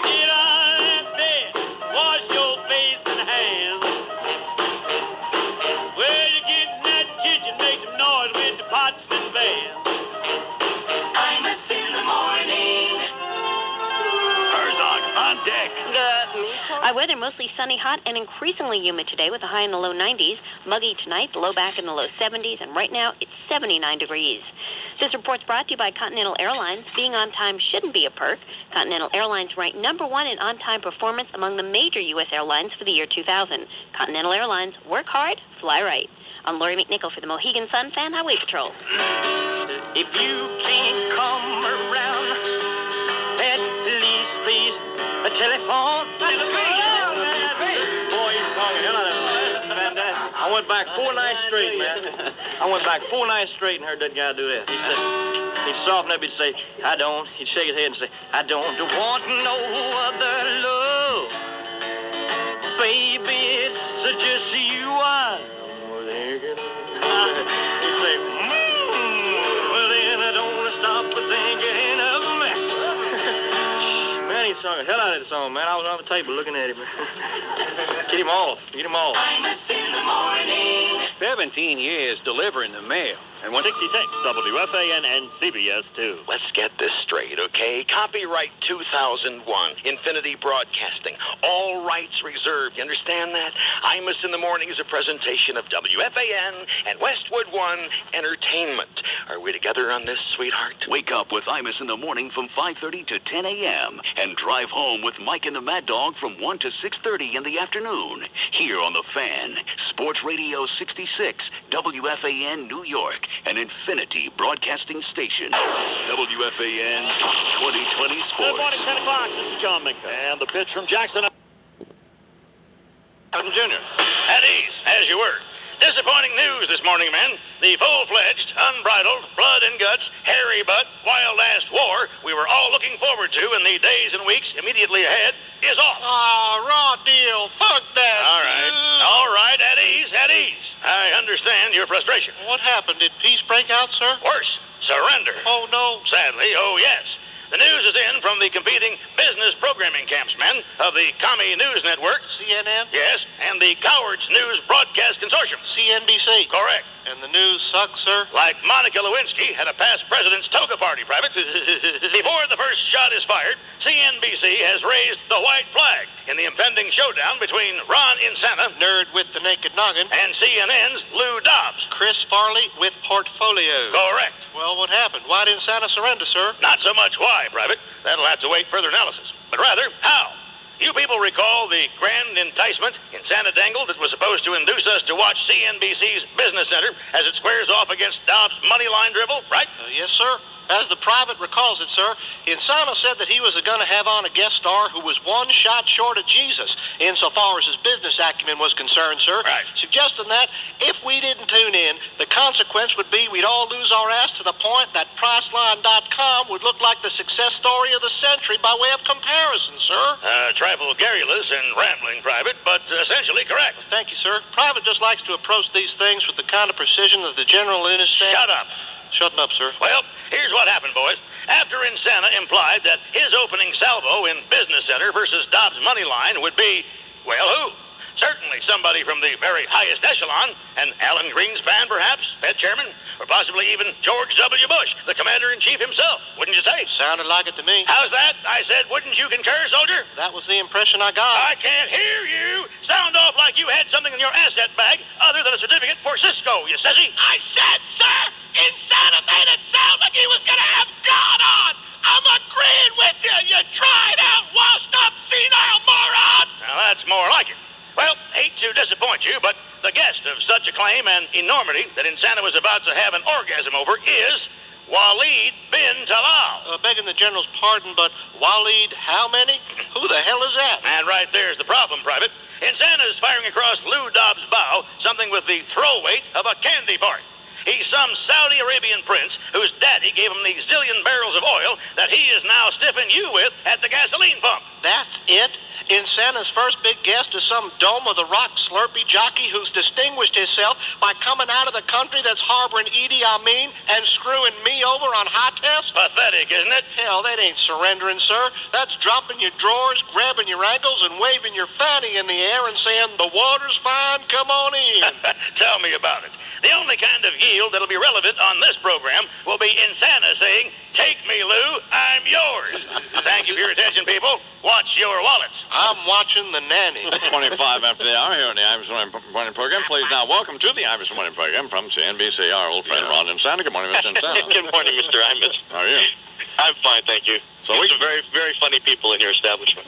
Speaker 2: Get out of that bed, wash your face and hands. Well, you get in that kitchen, make some noise with the pots and pans.
Speaker 6: On deck.
Speaker 15: Our weather mostly sunny, hot, and increasingly humid today with a high in the low 90s. Muggy tonight, the low back in the low 70s, and right now it's 79 degrees. This report's brought to you by Continental Airlines. Being on time shouldn't be a perk. Continental Airlines ranked #1 in on-time performance among the major U.S. airlines for the year 2000. Continental Airlines, work hard, fly right. I'm Lori McNichol for the Mohegan Sun Fan Highway Patrol.
Speaker 2: If you can't come around, at least please a telephone.
Speaker 5: Boy, he's talking. I went back 4 nights straight, man. I went back 4 nights straight and heard that guy do that. He said, he'd soften up, he'd say, I don't. He'd shake his head and say, I don't want no other love. Baby, it's just you I he'd say, well then I don't want to stop thinking of me. Man, he sung the hell out of the song, man. I was on the table looking at him. Get him off. Get him off.
Speaker 2: In the morning.
Speaker 18: 17 years delivering the mail.
Speaker 9: And 166 WFAN and CBS 2.
Speaker 4: Let's get this straight, okay? Copyright 2001, Infinity Broadcasting. All rights reserved. You understand that? Imus in the Morning is a presentation of WFAN and Westwood One Entertainment. Are we together on this, sweetheart?
Speaker 7: Wake up with Imus in the morning from 5:30 to 10 a.m. and drive home with Mike and the Mad Dog from 1 to 6:30 in the afternoon. Here on The Fan, Sports Radio 66, WFAN New York, an Infinity Broadcasting station. WFAN 2020 Sports.
Speaker 9: Good morning, 10 o'clock. This is John Minka. And the pitch from Jackson.
Speaker 3: Adam Jr.
Speaker 6: At ease, as you were. Disappointing news this morning, men. The full-fledged, unbridled, blood and guts, hairy butt, wild-ass war we were all looking forward to in the days and weeks immediately ahead is off.
Speaker 5: Raw deal. Fuck that.
Speaker 6: All right, at ease, at ease. I understand your frustration.
Speaker 5: What happened? Did peace break out, sir?
Speaker 6: Worse, surrender.
Speaker 5: Oh, no.
Speaker 6: Sadly, oh yes. The news is in from the competing business programming camps, men, of the Commie News Network.
Speaker 5: CNN?
Speaker 6: Yes, and the Cowards News Broadcast Consortium.
Speaker 5: CNBC?
Speaker 6: Correct.
Speaker 5: And the news sucks, sir?
Speaker 6: Like Monica Lewinsky at a past president's toga party, Private. Before the first shot is fired, CNBC has raised the white flag in the impending showdown between Ron Insana,
Speaker 5: nerd with the naked noggin,
Speaker 6: and CNN's Lou Dobbs.
Speaker 5: Chris Farley with portfolio.
Speaker 6: Correct.
Speaker 5: Well, what happened? Why did Insana surrender, sir?
Speaker 6: Not so much why, Private. That'll have to wait further analysis. But rather, how? You people recall the grand enticement Insana dangled that was supposed to induce us to watch CNBC's Business Center as it squares off against Dobbs' money line dribble, right?
Speaker 5: Yes, sir. As the Private recalls it, sir, Insana said that he was going to have on a guest star who was one shot short of Jesus insofar as his business acumen was concerned, sir.
Speaker 6: Right.
Speaker 5: Suggesting that if we didn't tune in, the consequence would be we'd all lose our ass to the point that Priceline.com would look like the success story of the century by way of comparison, sir.
Speaker 6: Trifle garrulous and rambling, Private, but essentially correct.
Speaker 5: Thank you, sir. Private just likes to approach these things with the kind of precision that the general in his...
Speaker 6: Shut up.
Speaker 16: Shutting up, sir.
Speaker 6: Well, here's what happened, boys. After Insana implied that his opening salvo in Business Center versus Dobbs Money Line would be, well, who? Certainly somebody from the very highest echelon, an Alan Greenspan, perhaps, Fed chairman, or possibly even George W. Bush, the commander-in-chief himself, wouldn't you say?
Speaker 16: Sounded like it to me.
Speaker 6: How's that? I said, wouldn't you concur, soldier?
Speaker 16: That was the impression I got.
Speaker 6: I can't hear you. Sound off like you had something in your asset bag other than a certificate for Cisco, you sissy.
Speaker 2: I said, sir, Insana made it sound like he was going to have God on. I'm agreeing with you, you dried out, washed up, senile moron.
Speaker 6: Now, that's more like it. Well, hate to disappoint you, but the guest of such acclaim and enormity that Insana was about to have an orgasm over is Waleed bin Talal.
Speaker 16: Begging the General's pardon, but Waleed how many? Who the hell is that?
Speaker 6: And right there's the problem, Private. Insana's firing across Lou Dobbs' bow something with the throw weight of a candy fart. He's some Saudi Arabian prince whose daddy gave him the zillion barrels of oil that he is now stiffing you with at the gasoline pump.
Speaker 16: That's it? Insana's first big guest is some Dome of the Rock slurpy jockey who's distinguished himself by coming out of the country that's harboring Idi Amin and screwing me over on high test?
Speaker 6: Pathetic, isn't it?
Speaker 16: Hell, that ain't surrendering, sir. That's dropping your drawers, grabbing your ankles, and waving your fanny in the air and saying, the water's fine, come on in.
Speaker 6: Tell me about it. The only kind of yield that'll be relevant on this program will be Insana saying, take me, Lou, I'm yours. Thank you for your attention, people. Watch your wallets.
Speaker 16: I'm watching the nanny.
Speaker 3: 25 after the hour here on the Iverson Morning Program. Please now welcome to the Iverson Morning Program from CNBC, our old friend Ron Insana. Good morning, Mr. Insana.
Speaker 10: Good morning, Mr. Imus.
Speaker 3: How are you?
Speaker 10: I'm fine, thank you.
Speaker 3: So
Speaker 10: There's some very, very funny people in your establishment.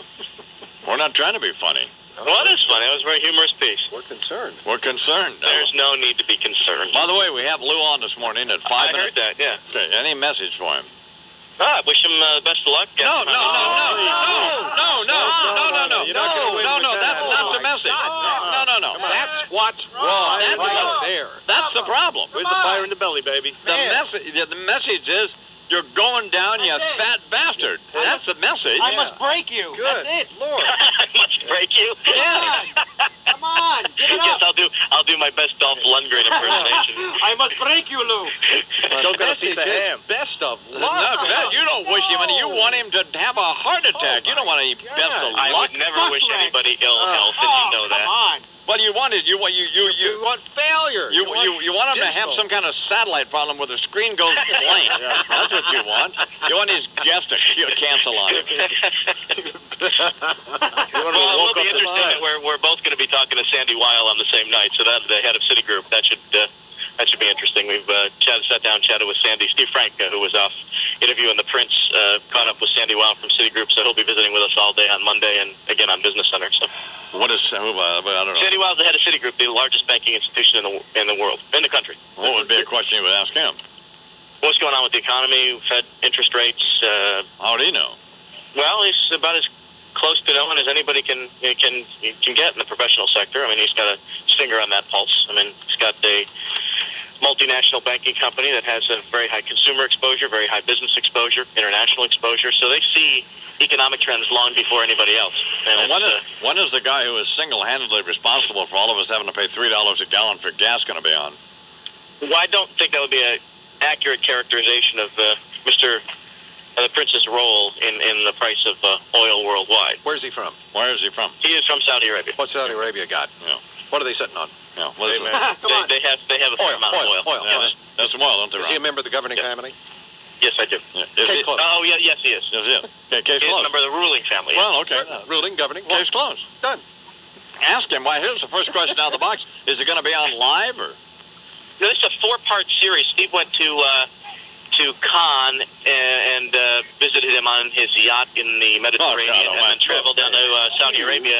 Speaker 3: We're not trying to be funny.
Speaker 10: Well, that is funny. That was a very humorous piece.
Speaker 14: We're concerned.
Speaker 3: We're concerned.
Speaker 10: There's no need to be concerned.
Speaker 3: By the way, we have Lou on this morning at 5
Speaker 10: I
Speaker 3: minutes.
Speaker 10: heard that, yeah.
Speaker 3: Okay, any message for him?
Speaker 10: I wish him best of luck.
Speaker 3: No, that's not the message. No. That's what's wrong. That's the problem.
Speaker 14: Where's the fire in the belly, baby?
Speaker 3: The message is, you're going down, you fat bastard. That's the message.
Speaker 2: I must break you.
Speaker 3: Good.
Speaker 2: That's it.
Speaker 3: Lord.
Speaker 10: I must break you.
Speaker 3: Yeah.
Speaker 2: Come on, give it
Speaker 10: Yes,
Speaker 2: up.
Speaker 10: I'll do my best Dolph Lundgren impersonation.
Speaker 2: I must break you, Lou.
Speaker 14: Choke on a piece of ham.
Speaker 3: Best of luck. No, you don't wish him any. You want him to have a heart attack. You don't want any best of luck.
Speaker 10: I would never wish anybody ill health, and you know that.
Speaker 2: Come on.
Speaker 3: What do you want? You
Speaker 14: want failure.
Speaker 3: You want him to have some kind of satellite problem where the screen goes blank. That's what you want. You want his guest to cancel on him.
Speaker 10: Well, it will be interesting that we're both going to be talking to Sandy Weil on the same night. So that the head of Citigroup, that should be interesting. We've sat down, chatted with Sandy. Steve Frank, who was off interviewing the Prince, caught up with Sandy Weil from Citigroup, so he'll be visiting with us all day on Monday and again on Business Center. So.
Speaker 3: What is I don't know.
Speaker 10: Sandy Weil's the head of Citigroup, the largest banking institution in the world, in the country.
Speaker 3: What would be a question you would ask him?
Speaker 10: What's going on with the economy, Fed interest rates?
Speaker 3: How would he know?
Speaker 10: Well, he's about as close to knowing as anybody can get in the professional sector. I mean, he's got his finger on that pulse. I mean, he's got a multinational banking company that has a very high consumer exposure, very high business exposure, international exposure. So they see economic trends long before anybody else. And
Speaker 3: when is the guy who is single-handedly responsible for all of us having to pay $3 a gallon for gas going to be on?
Speaker 10: Well, I don't think that would be an accurate characterization of the Prince's role in the price of oil worldwide.
Speaker 16: Where's he from?
Speaker 3: Where is he from?
Speaker 10: He is from Saudi Arabia.
Speaker 16: What's Saudi Arabia got?
Speaker 3: Yeah.
Speaker 16: What are they sitting on?
Speaker 3: Yeah. What is it?
Speaker 10: They have a fair amount of oil.
Speaker 3: Yeah, that's some oil, don't they?
Speaker 16: Is he a member of the governing family?
Speaker 10: Yes, I do.
Speaker 3: Yeah.
Speaker 16: Case closed.
Speaker 10: Oh, yeah, yes, he is.
Speaker 3: Yes, he is. Okay, case
Speaker 10: He's a
Speaker 3: closed.
Speaker 10: member of the ruling family.
Speaker 3: Well, okay.
Speaker 16: Ruling, governing.
Speaker 3: Case closed.
Speaker 16: Done.
Speaker 3: Ask him. Why? Here's the first question out of the box. Is it going to be on live or?
Speaker 10: No, this is a 4-part series. Steve went to Cannes and visited him on his yacht in the Mediterranean, and then traveled down to Saudi Arabia,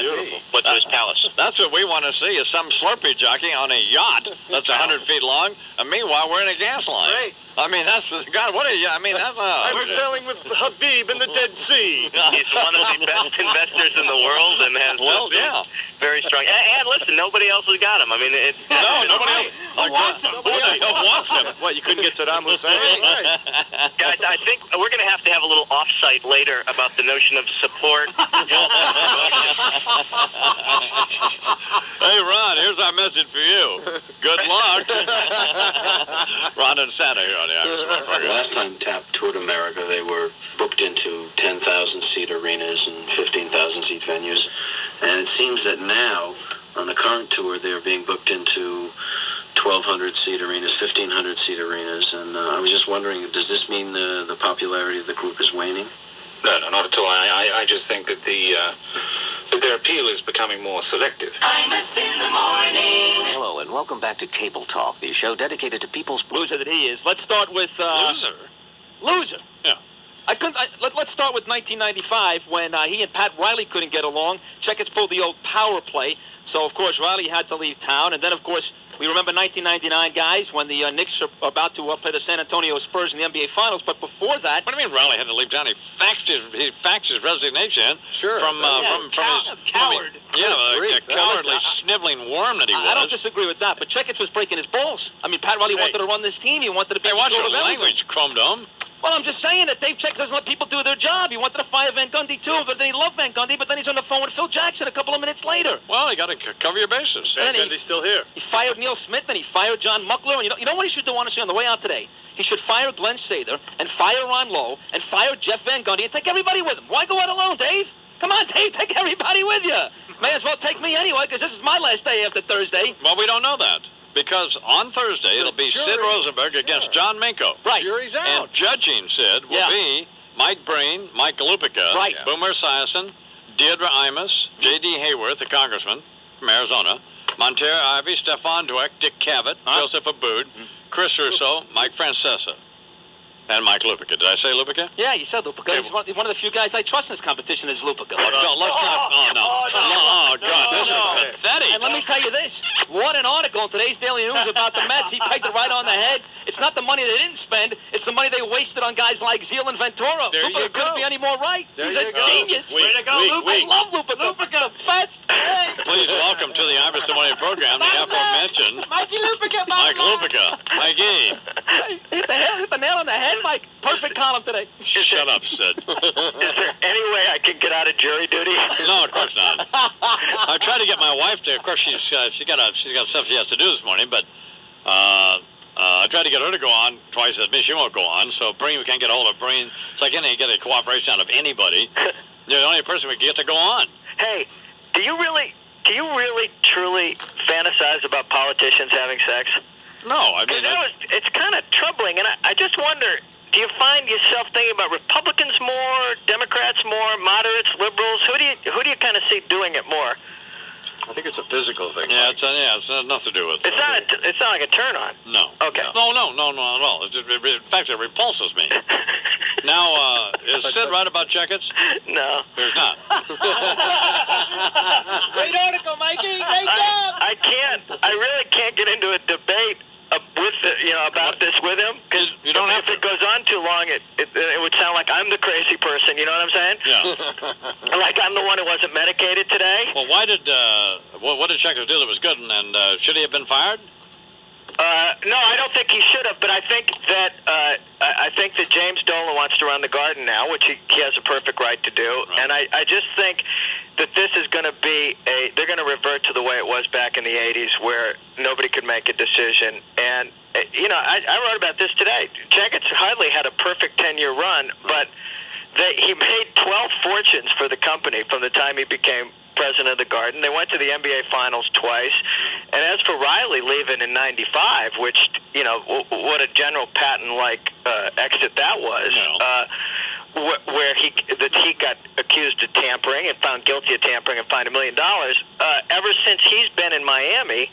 Speaker 10: went to his palace.
Speaker 3: That's what we want to see, is some slurpee jockey on a yacht that's 100 feet long, and meanwhile we're in a gas line.
Speaker 14: Right.
Speaker 3: I mean, God, what are you, I mean, that's...
Speaker 14: I'm sailing with Habib in the Dead Sea.
Speaker 10: He's one of the best investors in the world and has very strong... And listen, nobody else has got him. I mean, it's...
Speaker 3: No, nobody else. Who wants him? Who the hell wants him?
Speaker 14: What, you couldn't get Saddam Hussein?
Speaker 10: Guys, I think we're going to have a little off-site later about the notion of support.
Speaker 3: Hey, Ron, here's our message for you. Good luck. Ron and Santa here on the Irish program.
Speaker 13: Last time TAP toured America, they were booked into 10,000-seat arenas and 15,000-seat venues. And it seems that now, on the current tour, they're being booked into 1,200-seat arenas, 1,500-seat arenas. And I was just wondering, does this mean the popularity of the group is waning?
Speaker 22: No, not at all. I just think that that their appeal is becoming more selective.
Speaker 23: Imus in the morning. Hello, and welcome back to Cable Talk, the show dedicated to people's
Speaker 1: Loser that he is. Let's start with... Loser?
Speaker 3: Yeah.
Speaker 1: Let's start with 1995 when he and Pat Riley couldn't get along. Checkers pulled the old power play. So, of course, Riley had to leave town. And then, of course, we remember 1999, guys, when the Knicks are about to play the San Antonio Spurs in the NBA Finals. But before that...
Speaker 3: What do you mean Riley had to leave town? He faxed his resignation.
Speaker 14: Sure.
Speaker 3: From his...
Speaker 1: Coward.
Speaker 3: A cowardly, sniveling worm that he was.
Speaker 1: I don't disagree with that, but Checkers was breaking his balls. I mean, Pat Riley wanted to run this team. He wanted to be...
Speaker 3: Hey, watch your
Speaker 1: everything.
Speaker 3: language, Chrome-Dome.
Speaker 1: Well, I'm just saying that Dave Checkers doesn't let people do their job. He wanted to fire Van Gundy, too, but then he loved Van Gundy, but then he's on the phone with Phil Jackson a couple of minutes later.
Speaker 3: Well, you got to cover your bases.
Speaker 14: Van Gundy's still here.
Speaker 1: He fired Neil Smith, and he fired John Muckler, and you know what he should do, honestly, on the way out today? He should fire Glenn Sather, and fire Ron Lowe, and fire Jeff Van Gundy, and take everybody with him. Why go out alone, Dave? Come on, Dave, take everybody with you. May as well take me anyway, because this is my last day after Thursday.
Speaker 3: Well, we don't know that. Because on Thursday, it'll be Sid Rosenberg against John Minko.
Speaker 1: Right.
Speaker 14: Jury's out.
Speaker 3: And judging Sid will be Mike Breen, Mike Lupica,
Speaker 1: right.
Speaker 3: Boomer Esiason, Deirdre Imus, J.D. Hayworth, the congressman from Arizona, Monterey Ivy, Stefan Dweck, Dick Cavett, Joseph Aboud, Chris Russo, Mike Francesa, and Mike Lupica. Did I say Lupica?
Speaker 1: Yeah, you said Lupica. He's one of the few guys I trust in this competition is Lupica.
Speaker 3: Let's not. Oh, God. This is pathetic.
Speaker 1: And let me tell you this. What an article in today's Daily News about the Mets. He pegged it right on the head. It's not the money they didn't spend. It's the money they wasted on guys like Zeal and Ventura.
Speaker 14: There you
Speaker 1: Lupica couldn't be any more right. He's a genius.
Speaker 14: Way to go,
Speaker 1: Lupica. I love Lupica. Lupica, the best.
Speaker 3: Please welcome to the Imus the Morning program the aforementioned
Speaker 1: Mikey Lupica.
Speaker 3: Mike Lupica. Mikey.
Speaker 1: Hit the nail on the head, Mike. Perfect column today.
Speaker 3: Shut up, Sid.
Speaker 10: Is there any way I can get out of jury duty?
Speaker 3: No, of course not. I tried to get my wife to. Of course, she's got stuff she has to do this morning, but I tried to get her to go on twice as me. She won't go on. So Breen, we can't get a hold of Breen. It's like any get a cooperation out of anybody. You're the only person we can get to go on.
Speaker 10: Hey, do you really, truly fantasize about politicians having sex?
Speaker 3: No, I mean
Speaker 10: it's kind of troubling, and I just wonder. Do you find yourself thinking about Republicans more, Democrats more, moderates, liberals? Who do you kind of see doing it more?
Speaker 14: I think it's a physical thing.
Speaker 3: Yeah, it's nothing to do with it.
Speaker 10: It's not like a turn on.
Speaker 3: No.
Speaker 10: Okay.
Speaker 3: No, not at all. In fact, it repulses me. Now, is Sid right about Checkers?
Speaker 10: No.
Speaker 3: There's not.
Speaker 1: Great article, Mikey. Great job.
Speaker 10: I really can't get into a debate about this with him, because if it goes on too long, it would sound like I'm the crazy person. You know what I'm saying?
Speaker 3: Yeah.
Speaker 10: Like I'm the one who wasn't medicated today.
Speaker 3: Well, why did what did Checkers do that was good, and should he have been fired?
Speaker 10: No, I don't think he should have, but I think that James Dolan wants to run the Garden now, which he has a perfect right to do,
Speaker 3: right.
Speaker 10: And I just think that this is going to be they're going to revert to the way it was back in the 80s, where nobody could make a decision. And I wrote about this today. Checkers hardly had a perfect 10-year run, but he made 12 fortunes for the company from the time he became president of the Garden. They went to the NBA Finals twice. And as for Riley leaving in '95, which, what a General Patton-like exit that was, where he got accused of tampering and found guilty of tampering and fined $1 million. Ever since he's been in Miami,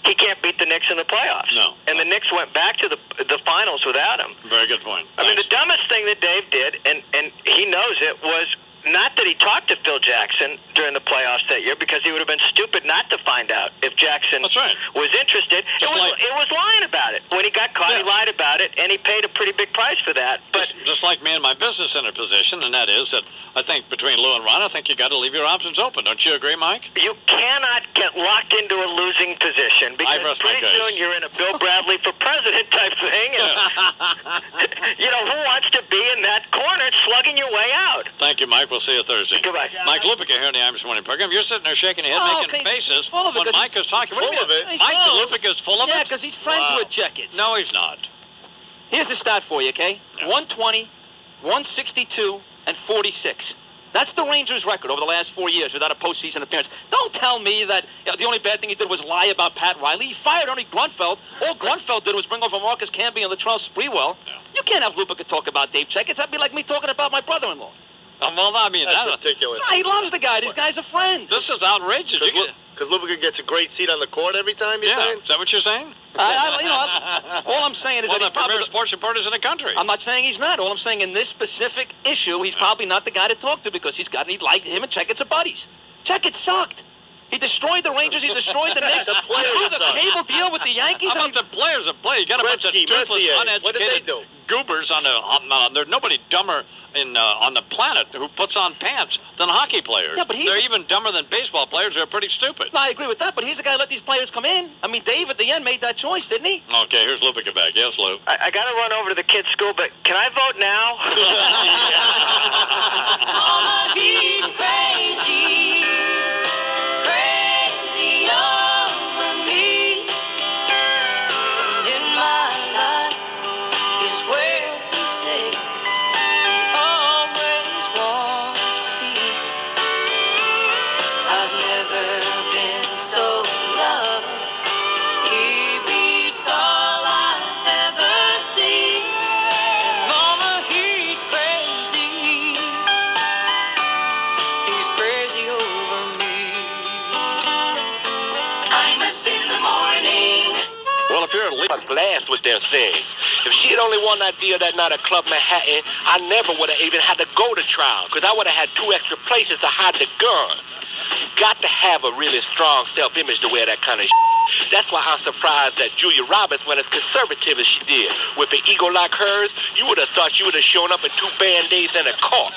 Speaker 10: he can't beat the Knicks in the playoffs.
Speaker 3: No.
Speaker 10: And the Knicks went back to the finals without him.
Speaker 3: Very good point.
Speaker 10: I mean, the dumbest thing that Dave did, and he knows it, was Not that he talked to Phil Jackson during the playoffs that year, because he would have been stupid not to find out if Jackson was interested. It was lying about it. When he got caught, he lied about it, and he paid a pretty big price for that. But
Speaker 3: just like me in my business center position, and that is that I think between Lou and Ron, I think you got to leave your options open. Don't you agree, Mike?
Speaker 10: You cannot get locked into a losing position, because pretty soon you're in a Bill Bradley for president type thing. And, you know, who wants to be in that corner slugging your way out?
Speaker 3: Thank you, Mike. We'll see you Thursday.
Speaker 10: Goodbye.
Speaker 3: Mike Lupica here in the Irish Morning Program. You're sitting there shaking your head, making faces when Mike is talking. What do you mean? Mike Lupica is full of it?
Speaker 1: Yeah, because he's friends with Checkets.
Speaker 3: No, he's not.
Speaker 1: Here's the stat for you, okay? 120, 162, and 46. That's the Rangers' record over the last 4 years without a postseason appearance. Don't tell me that the only bad thing he did was lie about Pat Riley. He fired Ernie Grunfeld. All Grunfeld did was bring over Marcus Camby and Latrell Sprewell. You can't have Lupica talk about Dave Checkets. That'd be like me talking about my brother-in-law.
Speaker 3: Well, I mean,
Speaker 14: that's ridiculous.
Speaker 1: No, he loves the guy. These guys are friends.
Speaker 3: This is outrageous.
Speaker 14: Because Lupica gets a great seat on the court every time, you're saying?
Speaker 3: Is that what you're saying?
Speaker 1: All I'm saying is
Speaker 3: one
Speaker 1: that
Speaker 3: of the premier sports reporters in the country.
Speaker 1: I'm not saying he's not. All I'm saying in this specific issue, he's probably not the guy to talk to, because him and Checkets are buddies. Checkets sucked. He destroyed the Rangers. He destroyed the Knicks.
Speaker 14: The players
Speaker 1: he threw the
Speaker 14: suck.
Speaker 1: cable deal with the Yankees.
Speaker 3: How about the players that play? You got a bunch of toothless, uneducated
Speaker 14: what did they do?
Speaker 3: goobers on the. There's nobody dumber on the planet who puts on pants than hockey players.
Speaker 1: Yeah, but
Speaker 3: they're even dumber than baseball players. They're pretty stupid.
Speaker 1: No, I agree with that, but he's the guy who let these players come in. I mean, Dave at the end made that choice, didn't he?
Speaker 3: Okay, here's Lupica back. Yes, Lou.
Speaker 10: I got to run over to the kids' school, but can I vote now?
Speaker 2: Mama, he's crazy. Crazy over me. In my life is where he says he always wants to be. I've never been so loved. He beats all I ever see. And mama, he's crazy. He's crazy over me. Imus in the morning.
Speaker 8: Well, if you're a last was their thing. If she had only won that deal that night at Club Manhattan, I never would have even had to go to trial, because I would have had 2 extra places to hide the gun. You got to have a really strong self-image to wear that kind of shit. That's why I'm surprised that Julia Roberts went as conservative as she did. With an ego like hers, you would have thought she would have shown up in 2 Band-Aids and a cork.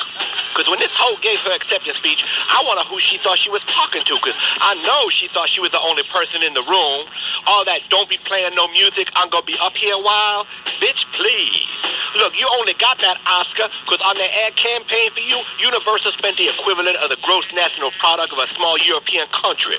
Speaker 8: Because when this hoe gave her acceptance speech, I wonder who she thought she was talking to, because I know she thought she was the only person in the room. All that don't be playing no music, I'm going to be up here a while. Bitch, please. Look, you only got that Oscar because on their ad campaign for you, Universal spent the equivalent of the gross national product of a small European country.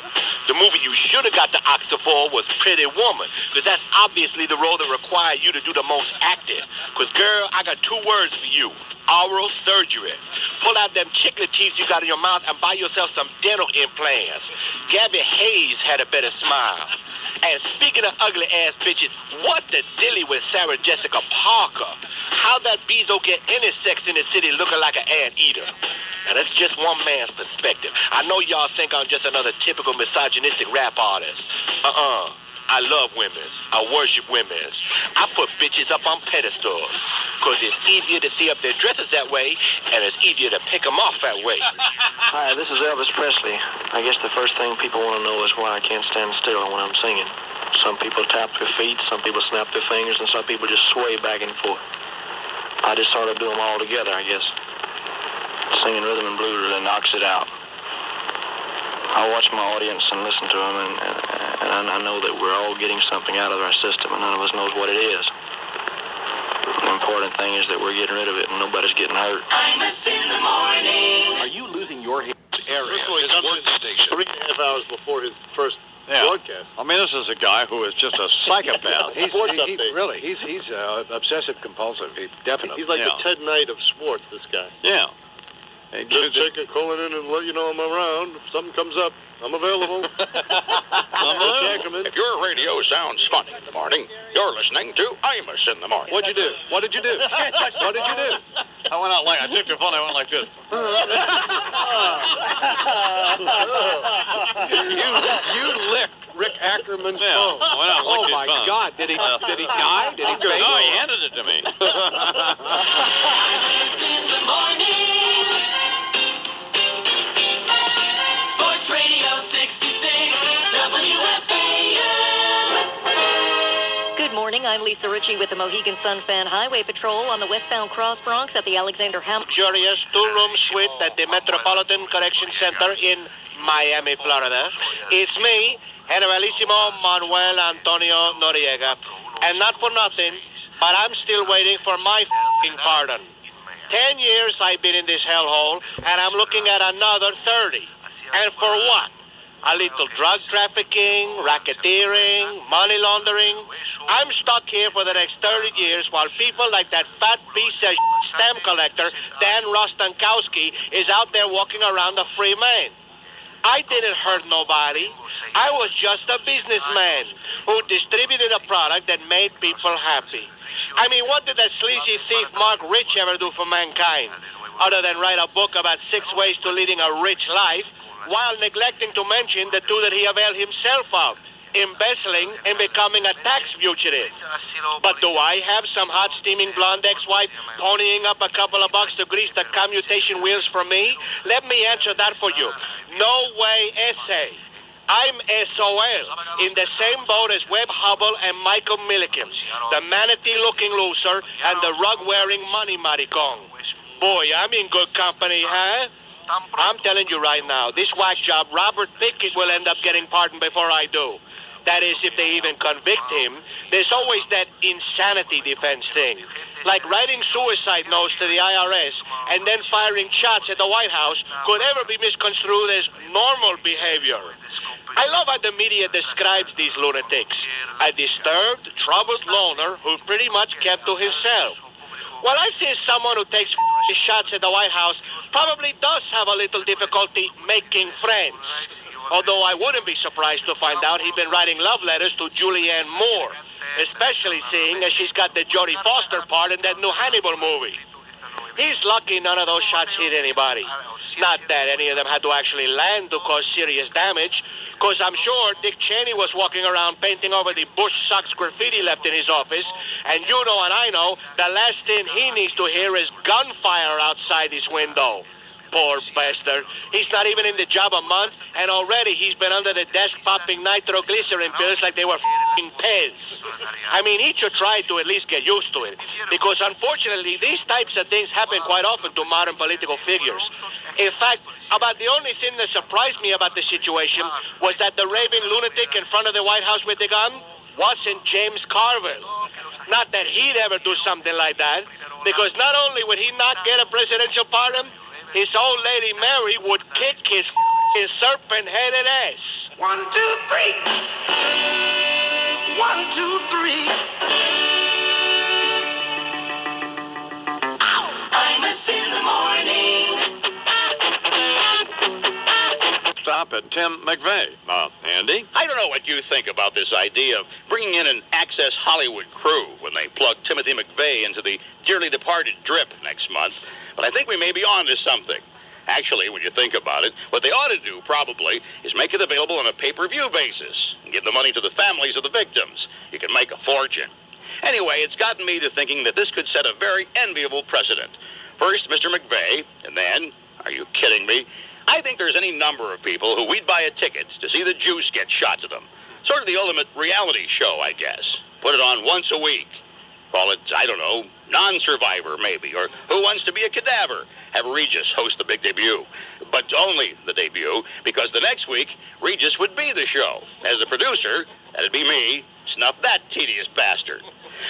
Speaker 8: The movie you should have got the Oscar for was Pretty Woman, because that's obviously the role that required you to do the most acting. Because, girl, I got 2 words for you. Oral surgery. Pull out them chicklet teeth you got in your mouth and buy yourself some dental implants. Gabby Hayes had a better smile. And speaking of ugly-ass bitches, what the dilly with Sarah Jessica Parker? How that Bezo get any sex in the city looking like an anteater? Now, that's just one man's perspective. I know y'all think I'm just another typical misogynistic rap artist. I love women's. I worship women's. I put bitches up on pedestals, because it's easier to see up their dresses that way, and it's easier to pick them off that way.
Speaker 11: Hi, this is Elvis Presley. I guess the first thing people want to know is why I can't stand still when I'm singing. Some people tap their feet, some people snap their fingers, and some people just sway back and forth. I just sort of do them all together, I guess. Singing rhythm and blues really knocks it out. I watch my audience and listen to them, and I know that we're all getting something out of our system, and none of us knows what it is. The important thing is that we're getting rid of it, and nobody's getting hurt.
Speaker 2: Imus in the morning.
Speaker 23: Are you losing your head?
Speaker 14: Area, his workstation. 3.5 hours before his first broadcast.
Speaker 3: I mean, this is a guy who is just a psychopath.
Speaker 14: He's
Speaker 12: obsessive compulsive. He definitely.
Speaker 14: He's like the Ted Knight of sports, this guy.
Speaker 3: Yeah.
Speaker 14: Just calling in and let you know I'm around. If something comes up, I'm available.
Speaker 22: If your radio sounds funny in the morning, you're listening to Imus in the morning.
Speaker 14: What'd you do? What did you do? What did you do?
Speaker 3: I went out like, I took your phone, I went like this.
Speaker 12: You licked Rick Ackerman's phone.
Speaker 3: I went out
Speaker 12: Oh
Speaker 3: like
Speaker 12: my
Speaker 3: his phone.
Speaker 12: God! Did he die? Did he faint?
Speaker 3: No, he handed it to me.
Speaker 2: Imus in the morning.
Speaker 19: I'm Lisa Ritchie with the Mohegan Sun Fan Highway Patrol on the westbound Cross Bronx at the Alexander Hamilton.
Speaker 20: Luxurious two-room suite at the Metropolitan Correction Center in Miami, Florida. It's me, Generalissimo Manuel Antonio Noriega. And not for nothing, but I'm still waiting for my f***ing pardon. 10 years I've been in this hellhole, and I'm looking at another 30. And for what? A little drug trafficking, racketeering, money laundering. I'm stuck here for the next 30 years while people like that fat piece of stamp collector, Dan Rostankowski, is out there walking around a free man. I didn't hurt nobody. I was just a businessman who distributed a product that made people happy. I mean, what did that sleazy thief Mark Rich ever do for mankind? Other than write a book about 6 ways to leading a rich life, while neglecting to mention the 2 that he availed himself of, embezzling and becoming a tax fugitive. But do I have some hot steaming blonde ex-wife ponying up a couple of bucks to grease the commutation wheels for me? Let me answer that for you. No way, essay. I'm SOL, in the same boat as Webb Hubbell and Michael Milliken, the manatee-looking loser and the rug-wearing money maricon. Boy, I'm in good company, huh? I'm telling you right now, this whack job, Robert Pickett will end up getting pardoned before I do. That is, if they even convict him. There's always that insanity defense thing. Like writing suicide notes to the IRS and then firing shots at the White House could ever be misconstrued as normal behavior. I love how the media describes these lunatics. A disturbed, troubled loner who pretty much kept to himself. Well, I think someone who takes shots at the White House probably does have a little difficulty making friends. Although I wouldn't be surprised to find out he'd been writing love letters to Julianne Moore, especially seeing as she's got the Jodie Foster part in that new Hannibal movie. He's lucky none of those shots hit anybody. Not that any of them had to actually land to cause serious damage, because I'm sure Dick Cheney was walking around painting over the Bush Sox graffiti left in his office, and you know and I know the last thing he needs to hear is gunfire outside his window. Poor bastard. He's not even in the job a month, and already he's been under the desk popping nitroglycerin pills like they were f***ing Pez. I mean, he should try to at least get used to it, because unfortunately, these types of things happen quite often to modern political figures. In fact, about the only thing that surprised me about the situation was that the raving lunatic in front of the White House with the gun wasn't James Carville. Not that he'd ever do something like that, because not only would he not get a presidential pardon, his old lady Mary would kick his serpent-headed ass.
Speaker 2: 1, 2, 3. 1, 2, 3. Imus in the morning.
Speaker 3: Stop at Tim McVeigh. Andy?
Speaker 6: I don't know what you think about this idea of bringing in an Access Hollywood crew when they plug Timothy McVeigh into the dearly departed Drip next month, but I think we may be on to something. Actually, when you think about it, what they ought to do, probably, is make it available on a pay-per-view basis and give the money to the families of the victims. You can make a fortune. Anyway, it's gotten me to thinking that this could set a very enviable precedent. First, Mr. McVeigh, and then, are you kidding me? I think there's any number of people who we'd buy a ticket to see the juice get shot to them. Sort of the ultimate reality show, I guess. Put it on once a week. Call it, I don't know, Non-Survivor, maybe, or Who Wants to Be a Cadaver? Have Regis host the big debut. But only the debut, because the next week, Regis would be the show. As the producer, that'd be me, snuff that tedious bastard.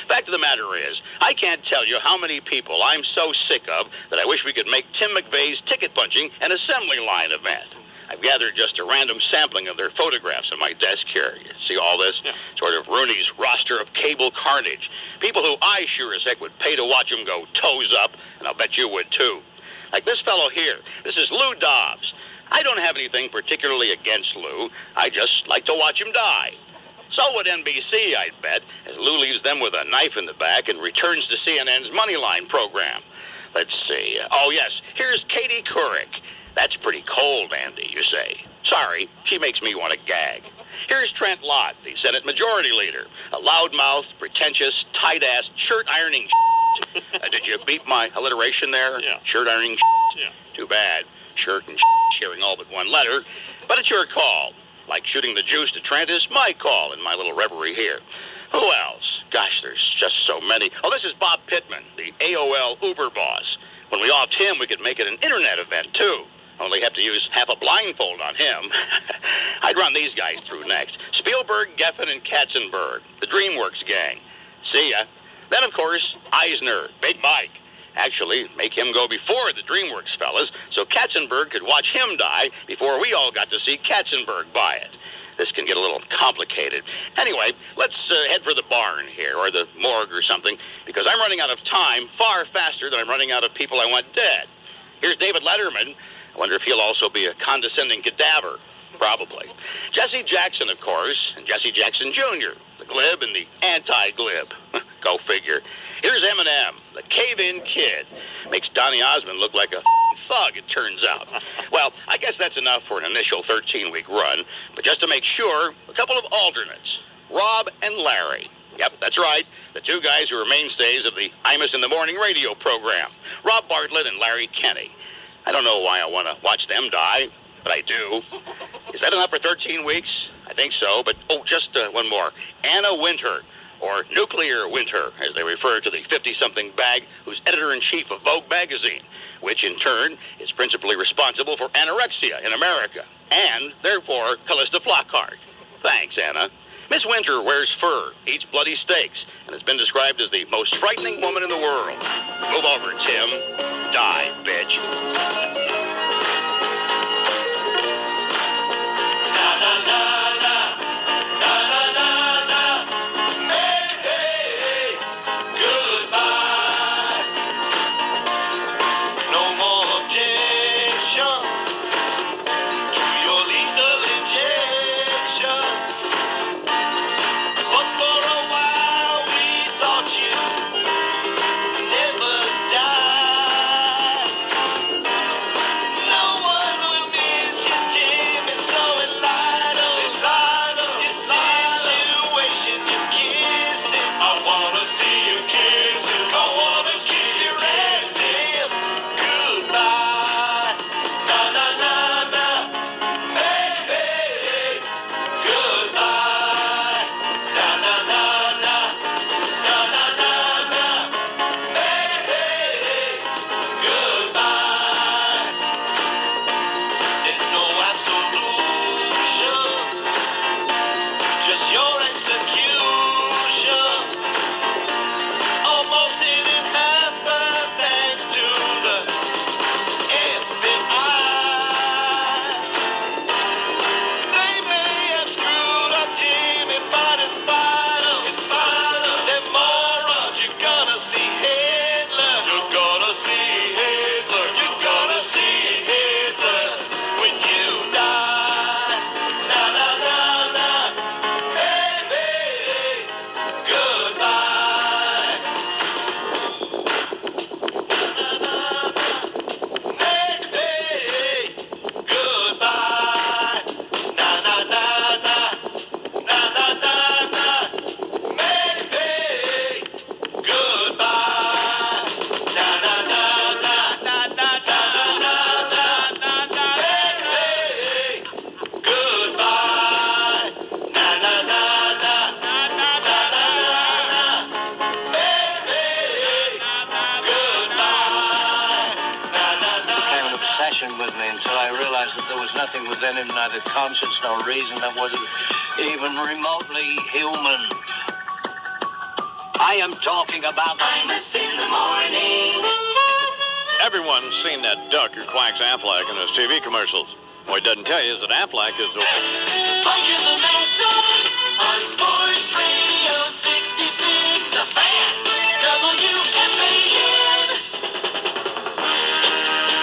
Speaker 6: Fact of the matter is, I can't tell you how many people I'm so sick of that I wish we could make Tim McVeigh's ticket punching an assembly line event. I've gathered just a random sampling of their photographs on my desk here. You see all this? Yeah. Sort of Rooney's roster of cable carnage. People who I sure as heck would pay to watch them go toes up, and I'll bet you would too. Like this fellow here. This is Lou Dobbs. I don't have anything particularly against Lou. I just like to watch him die. So would NBC, I'd bet, as Lou leaves them with a knife in the back and returns to CNN's Moneyline program. Let's see. Oh, yes, here's Katie Couric. That's pretty cold, Andy, you say. Sorry, she makes me want to gag. Here's Trent Lott, the Senate Majority Leader. A loudmouthed, pretentious, tight-assed, shirt-ironing Did you beat my alliteration there? Yeah. Shirt-ironing Yeah. Too bad. Shirt and sharing all but one letter. But it's your call. like shooting the juice to Trent, is my call in my little reverie here. Who else? Gosh, there's just so many. Oh, this is Bob Pittman, the AOL Uber boss. When we offed him, we could make it an internet event, too. Only have to use half a blindfold on him. I'd run these guys through next. Spielberg, Geffen, and Katzenberg, the DreamWorks gang. See ya. Then, of course, Eisner, Big Mike. Actually, make him go before the DreamWorks fellas, so Katzenberg could watch him die before we all got to see Katzenberg buy it. This can get a little complicated. Anyway, let's head for the barn here, or the morgue or something, because I'm running out of time far faster than I'm running out of people I want dead. Here's David Letterman. I wonder if he'll also be a condescending cadaver. Probably. Jesse Jackson, of course, and Jesse Jackson Jr., the glib and the anti-glib. Go figure. Here's Eminem, the cave-in kid. Makes Donny Osmond look like a thug, it turns out. Well, I guess that's enough for an initial 13-week run, but just to make sure, a couple of alternates. Rob and Larry. Yep, that's right. The two guys who are mainstays of the Imus in the Morning radio program. Rob Bartlett and Larry Kenny. I don't know why I want to watch them die, but I do. Is that enough for 13 weeks? I think so, but just one more. Anna Winter, or Nuclear Winter, as they refer to the 50-something bag who's editor-in-chief of Vogue magazine, which in turn is principally responsible for anorexia in America, and therefore Callista Flockhart. Thanks, Anna. Miss Winter wears fur, eats bloody steaks, and has been described as the most frightening woman in the world. Move over, Tim. Die, bitch.
Speaker 15: With me until I realized that there was nothing within him, neither conscience nor reason, that wasn't even remotely human. I am talking about Imus in the Morning.
Speaker 3: Everyone's seen that duck who quacks Aflac in his TV commercials. What he doesn't tell you is that Aflac is the...
Speaker 2: Mike and the Mad Dog on Sports Radio 66, a fan, WFAN.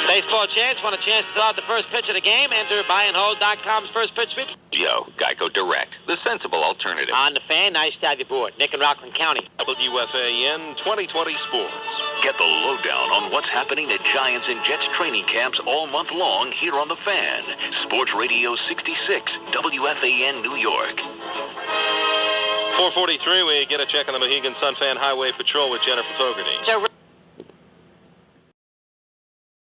Speaker 1: Baseball chance. Want a chance to throw out the first pitch of the game? Enter buyandhold.com's first pitch sweep.
Speaker 17: Yo, Geico Direct, the sensible alternative.
Speaker 1: On the Fan, nice to have you aboard. Nick and Rockland County.
Speaker 18: WFAN 2020 Sports.
Speaker 7: Get the lowdown on what's happening at Giants and Jets training camps all month long here on The Fan. Sports Radio 66, WFAN New York.
Speaker 14: 4:43, we get a check on the Mohegan Sun Fan Highway Patrol with Jennifer Fogarty.
Speaker 19: Joe